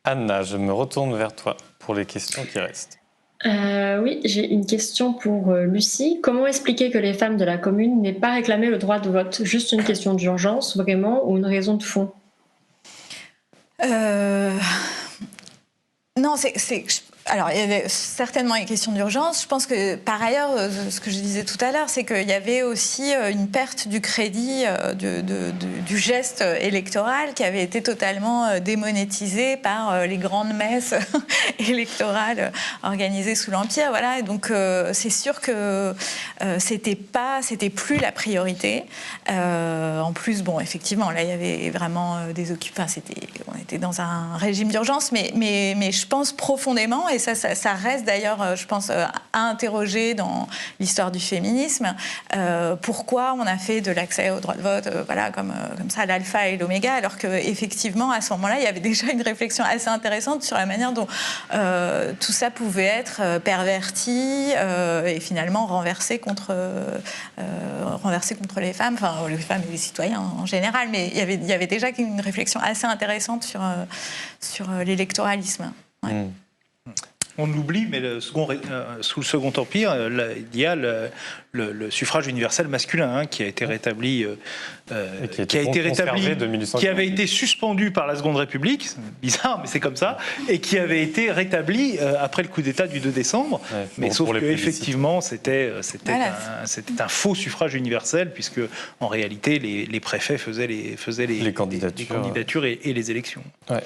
Anna, je me retourne vers toi pour les questions qui restent. Oui, j'ai une question pour Lucie. Comment expliquer que les femmes de la commune n'aient pas réclamé le droit de vote? Juste une question d'urgence, vraiment, ou une raison de fond? Non, alors, il y avait certainement une question d'urgence. Je pense que, par ailleurs, ce que je disais tout à l'heure, c'est qu'il y avait aussi une perte du crédit du geste électoral qui avait été totalement démonétisé par les grandes messes électorales organisées sous l'Empire. Voilà. Et donc, c'est sûr que c'était plus la priorité. En plus, bon, effectivement, là, il y avait vraiment des occupants. On était dans un régime d'urgence, mais je pense profondément, et ça reste d'ailleurs, je pense, à interroger dans l'histoire du féminisme, pourquoi on a fait de l'accès au droit de vote, voilà, comme ça, l'alpha et l'oméga, alors qu'effectivement, à ce moment-là, il y avait déjà une réflexion assez intéressante sur la manière dont tout ça pouvait être perverti et finalement renversé contre les femmes, enfin les femmes et les citoyens en général, mais il y avait déjà une réflexion assez intéressante sur l'électoralisme. Ouais. On l'oublie, mais sous le Second Empire, il y a le suffrage universel masculin qui a été rétabli, qui avait été suspendu par la Seconde République, c'est bizarre, mais c'est comme ça, et qui avait été rétabli après le coup d'État du 2 décembre. Ouais, mais sauf qu'effectivement, c'était un faux suffrage universel, puisque en réalité, les préfets faisaient les candidatures et les élections. Ouais.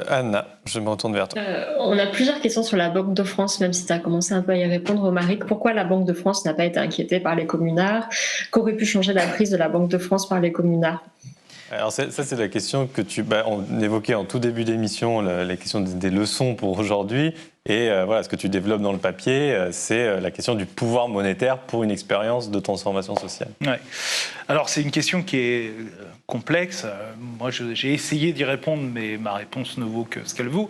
Anna, je me retourne vers toi. On a plusieurs questions sur la Banque de France, même si tu as commencé un peu à y répondre, Romaric. Pourquoi la Banque de France n'a pas été inquiétée par les communards? Qu'aurait pu changer la prise de la Banque de France par les communards? Alors ça, c'est la question que on évoquait en tout début d'émission, la question des leçons pour aujourd'hui. Et voilà, ce que tu développes dans le papier, c'est la question du pouvoir monétaire pour une expérience de transformation sociale. Ouais. Alors c'est une question qui est complexe. Moi, j'ai essayé d'y répondre, mais ma réponse ne vaut que ce qu'elle vaut.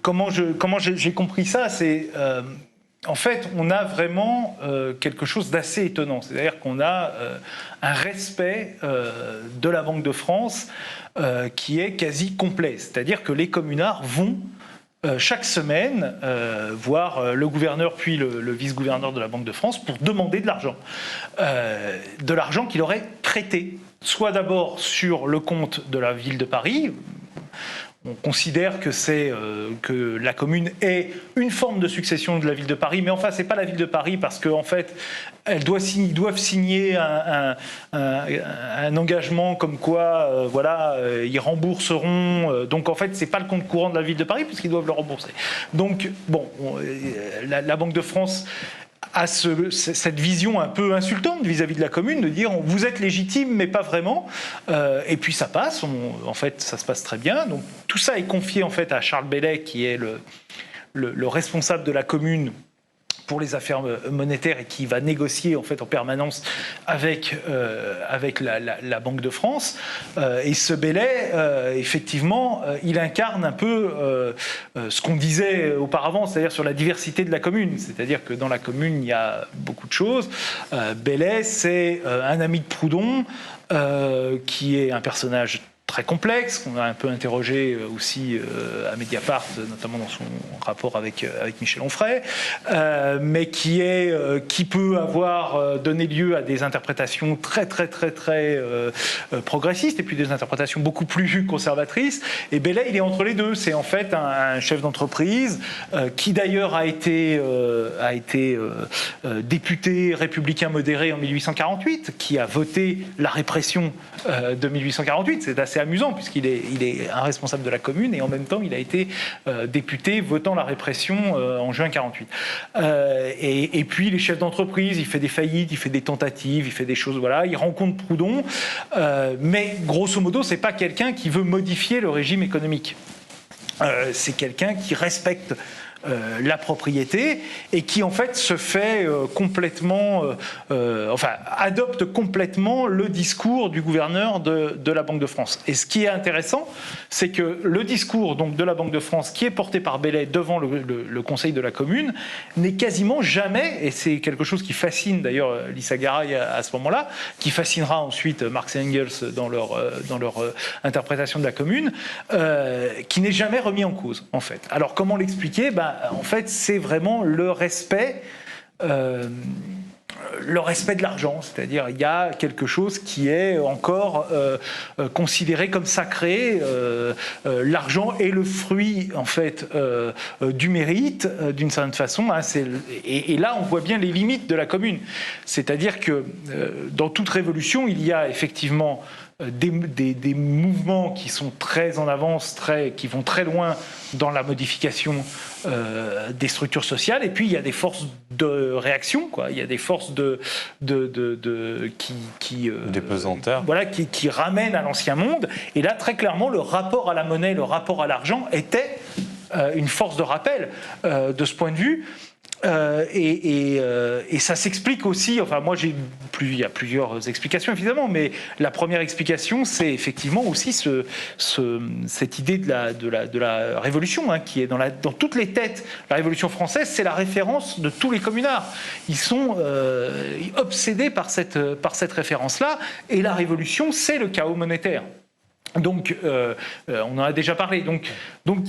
Comment j'ai compris ça? C'est en fait, on a vraiment quelque chose d'assez étonnant. C'est-à-dire qu'on a un respect de la Banque de France qui est quasi complet. C'est-à-dire que les communards vont chaque semaine voir le gouverneur puis le vice-gouverneur de la Banque de France pour demander de l'argent qu'il aurait prêté, soit d'abord sur le compte de la ville de Paris. On considère que la commune est une forme de succession de la ville de Paris, mais enfin c'est pas la ville de Paris parce qu'en fait ils doivent signer un engagement comme quoi ils rembourseront. Donc en fait c'est pas le compte courant de la ville de Paris puisqu'ils doivent le rembourser. Donc bon, la Banque de France a cette vision un peu insultante vis-à-vis de la commune, de dire vous êtes légitime mais pas vraiment, et puis ça passe, en fait ça se passe très bien. Donc tout ça est confié en fait à Charles Baillet qui est le responsable de la commune pour les affaires monétaires et qui va négocier en fait en permanence avec la Banque de France. Et ce Bellet, effectivement, il incarne un peu ce qu'on disait auparavant, c'est-à-dire sur la diversité de la commune. C'est-à-dire que dans la commune, il y a beaucoup de choses. Bellet, c'est un ami de Proudhon, qui est un personnage très complexe, qu'on a un peu interrogé aussi à Mediapart, notamment dans son rapport avec Michel Onfray, mais qui peut avoir donné lieu à des interprétations très progressistes et puis des interprétations beaucoup plus conservatrices. Et Bellet, il est entre les deux. C'est en fait un chef d'entreprise qui d'ailleurs a été député républicain modéré en 1848, qui a voté la répression de 1848. C'est assez amusant puisqu'il est un responsable de la commune et en même temps il a été député votant la répression en juin 48. Et puis les chefs d'entreprise, il fait des faillites, il fait des tentatives, il fait des choses, voilà, il rencontre Proudhon, mais grosso modo c'est pas quelqu'un qui veut modifier le régime économique. C'est quelqu'un qui respecte la propriété et qui en fait se fait complètement, adopte complètement le discours du gouverneur de la Banque de France. Et ce qui est intéressant, c'est que le discours donc de la Banque de France qui est porté par Bellet devant le Conseil de la Commune n'est quasiment jamais, et c'est quelque chose qui fascine d'ailleurs Lisa Garay à ce moment-là, qui fascinera ensuite Marx et Engels dans leur interprétation de la Commune, qui n'est jamais remis en cause en fait. Alors comment l'expliquer ? En fait, c'est vraiment le respect de l'argent, c'est-à-dire il y a quelque chose qui est encore considéré comme sacré. L'argent est le fruit en fait du mérite d'une certaine façon. Et là, on voit bien les limites de la Commune, c'est-à-dire que dans toute révolution, il y a effectivement des mouvements qui sont très en avance, qui vont très loin dans la modification des structures sociales, et puis il y a des forces de réaction, quoi. Il y a des forces des pesanteurs, voilà, qui ramènent à l'ancien monde. Et là, très clairement, le rapport à la monnaie, le rapport à l'argent était une force de rappel de ce point de vue. Et ça s'explique aussi, enfin moi il y a plusieurs explications évidemment, mais la première explication c'est effectivement aussi cette idée de la révolution, hein, qui est dans toutes les têtes. La Révolution française, c'est la référence de tous les communards. Ils sont obsédés par cette référence-là, et la révolution, c'est le chaos monétaire. Donc, on en a déjà parlé. Donc,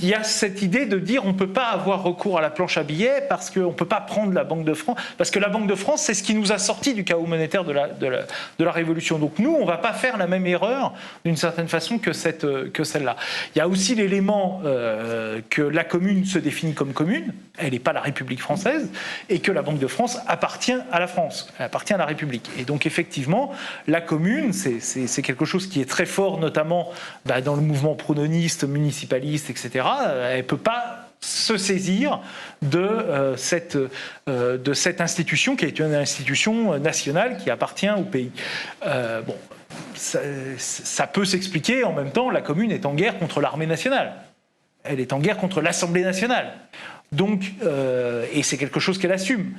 il y a cette idée de dire on ne peut pas avoir recours à la planche à billets parce qu'on ne peut pas prendre la Banque de France, parce que la Banque de France, c'est ce qui nous a sorti du chaos monétaire de la Révolution. Donc, nous, on ne va pas faire la même erreur d'une certaine façon que celle-là. Il y a aussi l'élément que la commune se définit comme commune, elle n'est pas la République française, et que la Banque de France appartient à la France, elle appartient à la République. Et donc, effectivement, la commune, c'est quelque chose qui est très fort, notamment dans le mouvement proudhoniste, municipaliste, etc., elle ne peut pas se saisir de cette institution qui est une institution nationale qui appartient au pays. Ça peut s'expliquer. En même temps, la commune est en guerre contre l'armée nationale. Elle est en guerre contre l'Assemblée nationale. Donc, et c'est quelque chose qu'elle assume.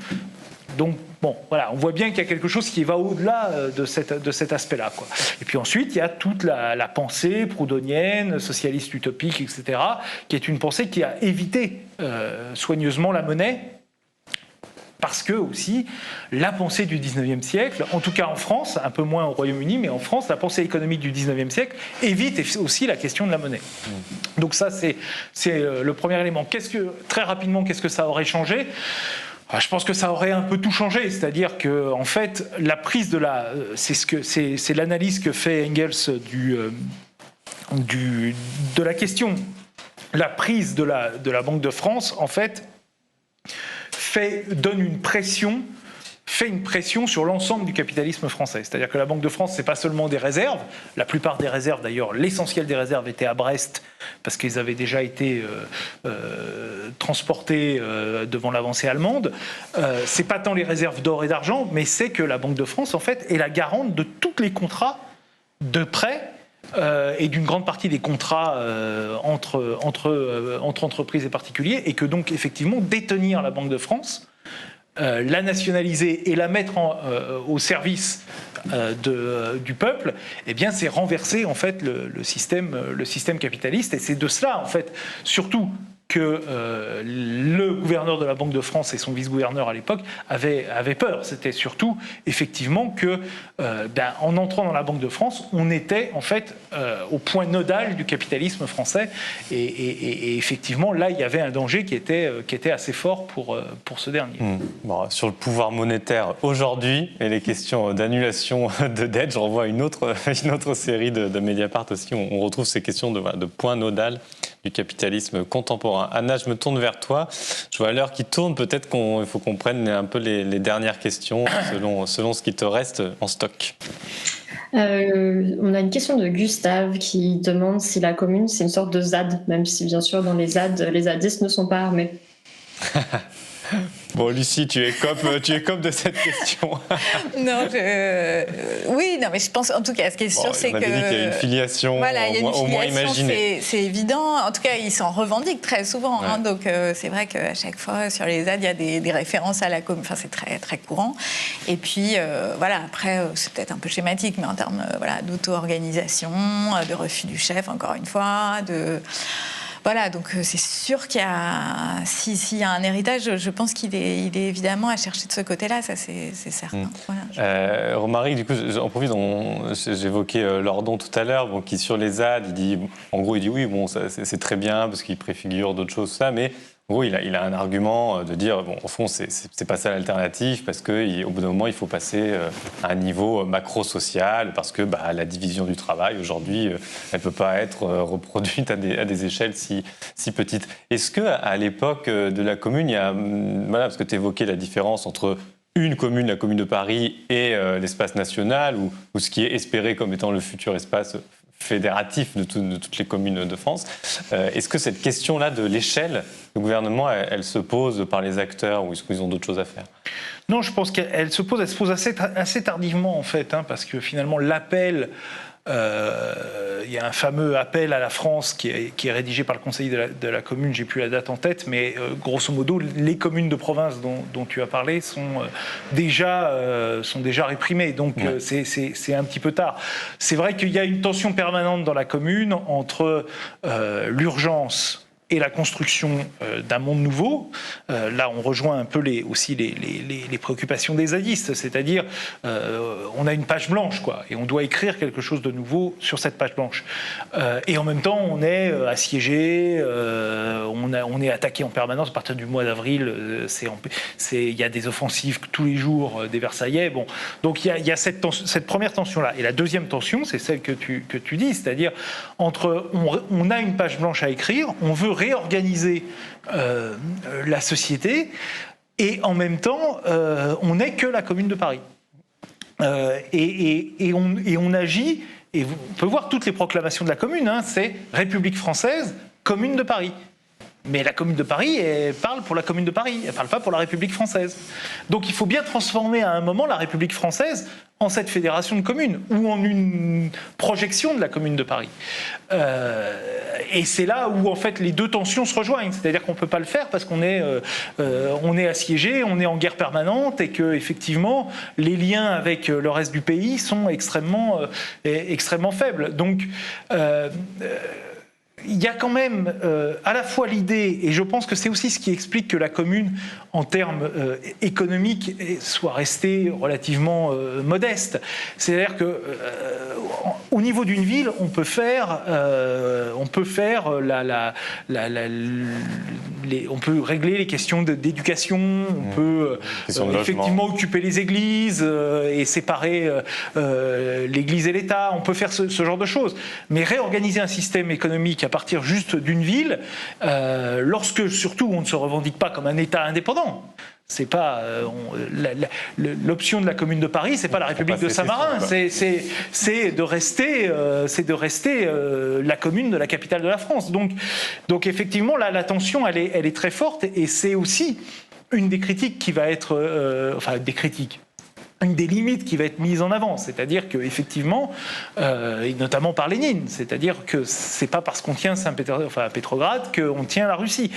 Donc, bon, voilà, on voit bien qu'il y a quelque chose qui va au-delà de cet aspect-là, quoi. Et puis ensuite, il y a toute la pensée proudhonienne, socialiste utopique, etc., qui est une pensée qui a évité soigneusement la monnaie, parce que aussi, la pensée du 19e siècle, en tout cas en France, un peu moins au Royaume-Uni, mais en France, la pensée économique du 19e siècle évite aussi la question de la monnaie. Donc ça, c'est le premier élément. Très rapidement, qu'est-ce que ça aurait changé ? Je pense que ça aurait un peu tout changé, c'est-à-dire que en fait, la prise de c'est l'analyse que fait Engels de la question. La prise de la Banque de France, en fait, fait une pression sur l'ensemble du capitalisme français. C'est-à-dire que la Banque de France, c'est pas seulement des réserves. La plupart des réserves, d'ailleurs, l'essentiel des réserves étaient à Brest, parce qu'ils avaient déjà été transportés devant l'avancée allemande. C'est pas tant les réserves d'or et d'argent, mais c'est que la Banque de France, en fait, est la garante de tous les contrats de prêt et d'une grande partie des contrats entre entreprises et particuliers, et que donc, effectivement, détenir la Banque de France la nationaliser et la mettre au service du peuple, eh bien, c'est renverser en fait le système capitaliste. Et c'est de cela, en fait, surtout que le gouverneur de la Banque de France et son vice-gouverneur à l'époque avaient peur. C'était surtout, effectivement, que en entrant dans la Banque de France, on était en fait au point nodal du capitalisme français. Et effectivement, là, il y avait un danger qui était assez fort pour ce dernier. Bon, sur le pouvoir monétaire aujourd'hui et les questions d'annulation de dette, je renvoie à une autre série de Mediapart aussi. On retrouve ces questions de point nodal du capitalisme contemporain. Anna, je me tourne vers toi. Je vois l'heure qui tourne. Peut-être qu'il faut qu'on prenne un peu les dernières questions selon ce qui te reste en stock. On a une question de Gustave qui demande si la commune, c'est une sorte de ZAD, même si bien sûr dans les ZAD, les zadistes ne sont pas armés. Bon, Lucie, tu es cop de cette question. Non, oui, non, mais je pense, en tout cas, ce qui est sûr, c'est que... On avait dit qu'il y a une filiation, voilà, il y a une au moins filiation, imaginée. c'est évident. En tout cas, ils s'en revendiquent très souvent. Ouais. Donc, c'est vrai qu'à chaque fois, sur les ZAD, il y a des références à la commune. Enfin, c'est très, très courant. Et puis, voilà, après, c'est peut-être un peu schématique, mais en termes d'auto-organisation, de refus du chef, encore une fois, Voilà, donc c'est sûr qu'il y a, s'il y a un héritage, je pense qu'il est évidemment à chercher de ce côté-là, ça c'est certain. Voilà. Romaric, du coup, j'en profite, j'évoquais Lordon tout à l'heure, qui sur les ZAD, il dit oui, bon, c'est très bien parce qu'il préfigure d'autres choses, ça, mais en gros, il a un argument de dire, bon, au fond, c'est pas ça l'alternative, parce qu'au bout d'un moment, il faut passer à un niveau macro-social, parce que la division du travail, aujourd'hui, elle peut pas être reproduite à des échelles si petites. Est-ce qu'à l'époque de la commune, il y a, parce que tu évoquais la différence entre une commune, la commune de Paris, et l'espace national, ou ce qui est espéré comme étant le futur espace fédératif de toutes les communes de France. Est-ce que cette question-là de l'échelle, le gouvernement, elle se pose par les acteurs ou est-ce qu'ils ont d'autres choses à faire ? Non, je pense qu'elle se pose assez tardivement en fait, parce que finalement l'appel, il y a un fameux appel à la France qui est rédigé par le conseil de la commune, j'ai plus la date en tête, mais grosso modo, les communes de province dont tu as parlé sont déjà réprimées, donc c'est un petit peu tard. C'est vrai qu'il y a une tension permanente dans la commune entre l'urgence et la construction d'un monde nouveau. Là, on rejoint un peu aussi les préoccupations des zadistes, c'est-à-dire on a une page blanche, et on doit écrire quelque chose de nouveau sur cette page blanche. Et en même temps, on est assiégé, on est attaqué en permanence. À partir du mois d'avril, il y a des offensives tous les jours des Versaillais. Bon, donc il y a cette première tension-là. Et la deuxième tension, c'est celle que tu dis, c'est-à-dire entre on a une page blanche à écrire, on veut réorganiser la société et en même temps on n'est que la commune de Paris et on agit, et on peut voir toutes les proclamations de la commune, c'est République française, commune de Paris. Mais la commune de Paris, elle parle pour la commune de Paris, elle ne parle pas pour la République française. Donc il faut bien transformer à un moment la République française en cette fédération de communes, ou en une projection de la commune de Paris. Et c'est là où en fait les deux tensions se rejoignent, c'est-à-dire qu'on ne peut pas le faire parce qu'on est assiégé, on est en guerre permanente, et que effectivement les liens avec le reste du pays sont extrêmement faibles. Donc il y a quand même à la fois l'idée, et je pense que c'est aussi ce qui explique que la commune, en termes économiques, soit restée relativement modeste. C'est-à-dire que au niveau d'une ville, on peut faire on peut régler les questions d'éducation, on peut effectivement occuper les églises et séparer l'église et l'État. On peut faire ce genre de choses. Mais réorganiser un système économique à partir juste d'une ville, lorsque surtout on ne se revendique pas comme un État indépendant. C'est pas l'option de la Commune de Paris, c'est pas la République de Saint-Marin, c'est de rester la commune de la capitale de la France. Donc effectivement là, la tension elle est très forte, et c'est aussi une des critiques qui va être des critiques. une des limites qui va être mise en avant, c'est-à-dire qu'effectivement, et notamment par Lénine, c'est-à-dire que c'est pas parce qu'on tient Pétrograd qu'on tient la Russie.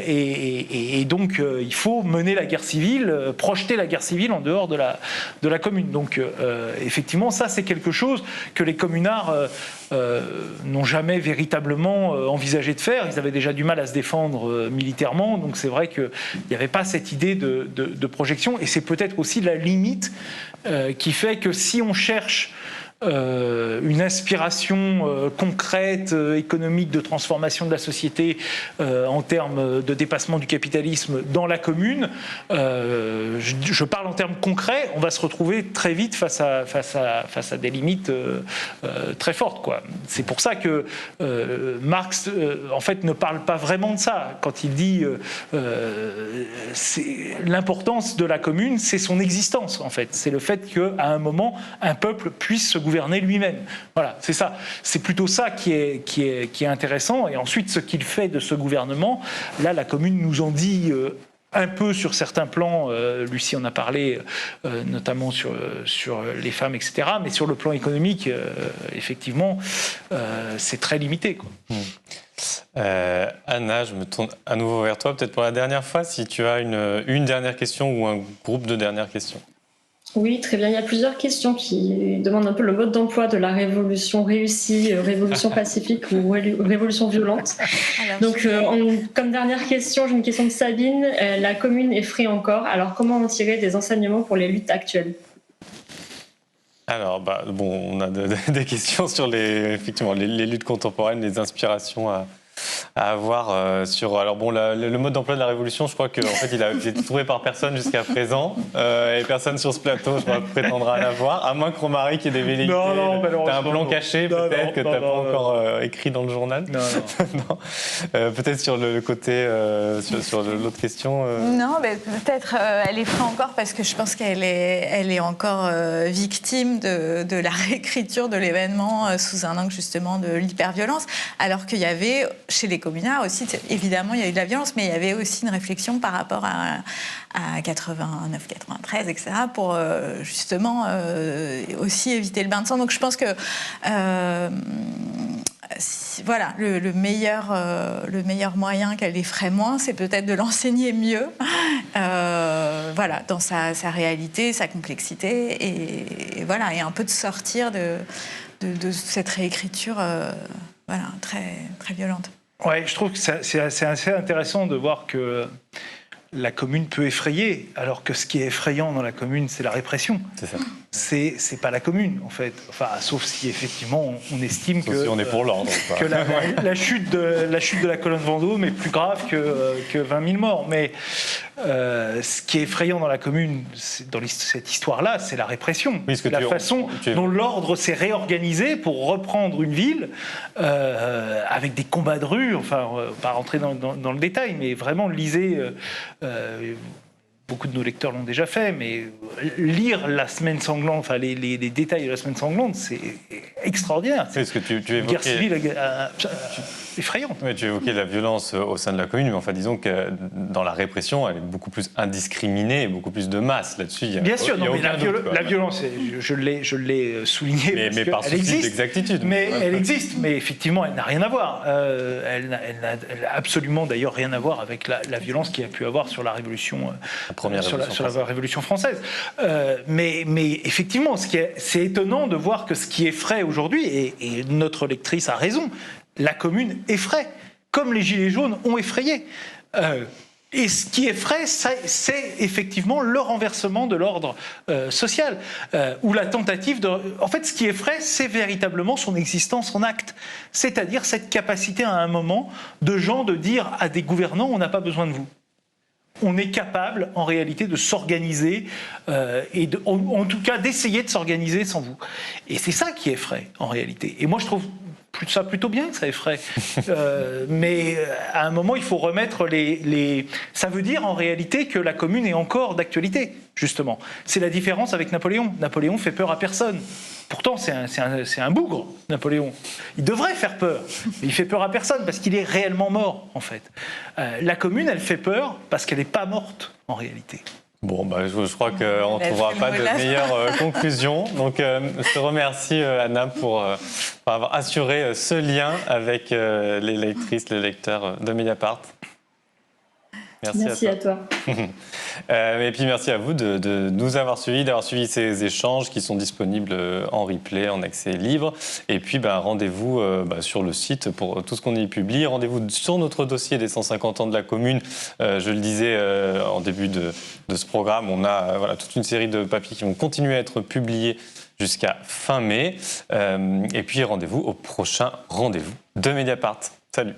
Et donc, il faut mener la guerre civile, projeter la guerre civile en dehors de la commune. Donc, effectivement, ça, c'est quelque chose que les communards n'ont jamais véritablement envisagé de faire. Ils avaient déjà du mal à se défendre militairement, donc c'est vrai qu'il n'y avait pas cette idée de projection, et c'est peut-être aussi la limite qui fait que si on cherche une inspiration concrète, économique, de transformation de la société en termes de dépassement du capitalisme dans la commune, je parle en termes concrets, on va se retrouver très vite face à des limites très fortes, quoi. C'est pour ça que Marx en fait ne parle pas vraiment de ça quand il dit l'importance de la commune, c'est son existence en fait, c'est le fait qu'à un moment un peuple puisse se gouverner lui-même. Voilà, c'est ça. C'est plutôt ça qui est intéressant. Et ensuite, ce qu'il fait de ce gouvernement, là, la commune nous en dit un peu sur certains plans. Lucie en a parlé, notamment sur les femmes, etc. Mais sur le plan économique, effectivement, c'est très limité, quoi. Anna, je me tourne à nouveau vers toi, peut-être pour la dernière fois, si tu as une dernière question ou un groupe de dernières questions. Oui, très bien. Il y a plusieurs questions qui demandent un peu le mode d'emploi de la révolution réussie, révolution pacifique ou révolution violente. Donc, comme dernière question, j'ai une question de Sabine. La commune effraie encore. Alors, comment en tirer des enseignements pour les luttes actuelles ? Alors, on a des questions sur effectivement, les luttes contemporaines, les inspirations à avoir sur... Alors bon, le mode d'emploi de la révolution, je crois qu'en fait, il a été trouvé par personne jusqu'à présent, et personne sur ce plateau, je crois, prétendra l'avoir, à moins que Romaric ait des velléités. Non, t'as un plan caché, peut-être, que t'as pas encore écrit dans le journal. Non. Peut-être sur le côté, sur l'autre question. Non, mais peut-être elle effraie encore parce que je pense qu'elle est encore victime de la réécriture de l'événement sous un angle justement de l'hyperviolence, alors qu'il y avait chez les communards aussi, évidemment, il y a eu de la violence, mais il y avait aussi une réflexion par rapport à 89, 93, etc., pour justement aussi éviter le bain de sang. Donc je pense que voilà, le meilleur moyen qu'elle effraie moins, c'est peut-être de l'enseigner mieux, voilà, dans sa réalité, sa complexité, et voilà, et un peu de sortir de cette réécriture voilà, très, très violente. Ouais, je trouve que c'est assez intéressant de voir que la commune peut effrayer, alors que ce qui est effrayant dans la commune, c'est la répression. C'est ça. C'est pas la commune, en fait. Enfin, sauf si effectivement on estime que... Si on est pour l'ordre. Que la chute de la colonne Vendôme est plus grave que 20 000 morts. Mais ce qui est effrayant dans la commune, dans cette histoire-là, c'est la répression. Oui, c'est la façon dont l'ordre s'est réorganisé pour reprendre une ville avec des combats de rue. Enfin, pas rentrer dans le détail, mais vraiment lisez... beaucoup de nos lecteurs l'ont déjà fait, mais lire la semaine sanglante, enfin les détails de la semaine sanglante, c'est extraordinaire. Oui, parce que tu évoquais... Une guerre civile effrayante. Oui, tu évoquais la violence au sein de la commune, mais enfin disons que dans la répression, elle est beaucoup plus indiscriminée et beaucoup plus de masse là-dessus. Bien sûr, non, mais la violence, je l'ai souligné, mais par souci d'exactitude. Mais elle existe, mais effectivement, elle n'a rien à voir. Elle n'a absolument d'ailleurs rien à voir avec la violence qu'il y a pu avoir sur la révolution. Sur la Révolution française. Mais effectivement, c'est étonnant de voir que ce qui effraie aujourd'hui, et notre lectrice a raison, la commune effraie, comme les Gilets jaunes ont effrayé. Et ce qui effraie, c'est effectivement le renversement de l'ordre social, ou la tentative de... En fait, ce qui effraie, c'est véritablement son existence en acte. C'est-à-dire cette capacité à un moment de gens de dire à des gouvernants, on n'a pas besoin de vous. On est capable, en réalité, de s'organiser et en tout cas d'essayer de s'organiser sans vous. Et c'est ça qui effraie, en réalité. Et moi, je trouve ça plutôt bien que ça effraie. Mais à un moment, il faut remettre Ça veut dire, en réalité, que la commune est encore d'actualité, justement. C'est la différence avec Napoléon. Napoléon fait peur à personne. Pourtant, c'est un bougre, Napoléon. Il devrait faire peur. Mais il fait peur à personne parce qu'il est réellement mort, en fait. La commune, elle fait peur parce qu'elle n'est pas morte, en réalité. Bon, je crois qu'on ne trouvera pas de meilleure conclusion. Donc, je te remercie, Anna, pour avoir assuré ce lien avec les lectrices, les lecteurs de Mediapart. Merci à toi. Et puis merci à vous de nous avoir suivis, d'avoir suivi ces échanges qui sont disponibles en replay, en accès libre. Et puis rendez-vous sur le site pour tout ce qu'on y publie. Rendez-vous sur notre dossier des 150 ans de la commune. Je le disais en début de ce programme, on a toute une série de papiers qui vont continuer à être publiés jusqu'à fin mai. Et puis rendez-vous au prochain rendez-vous de Mediapart. Salut.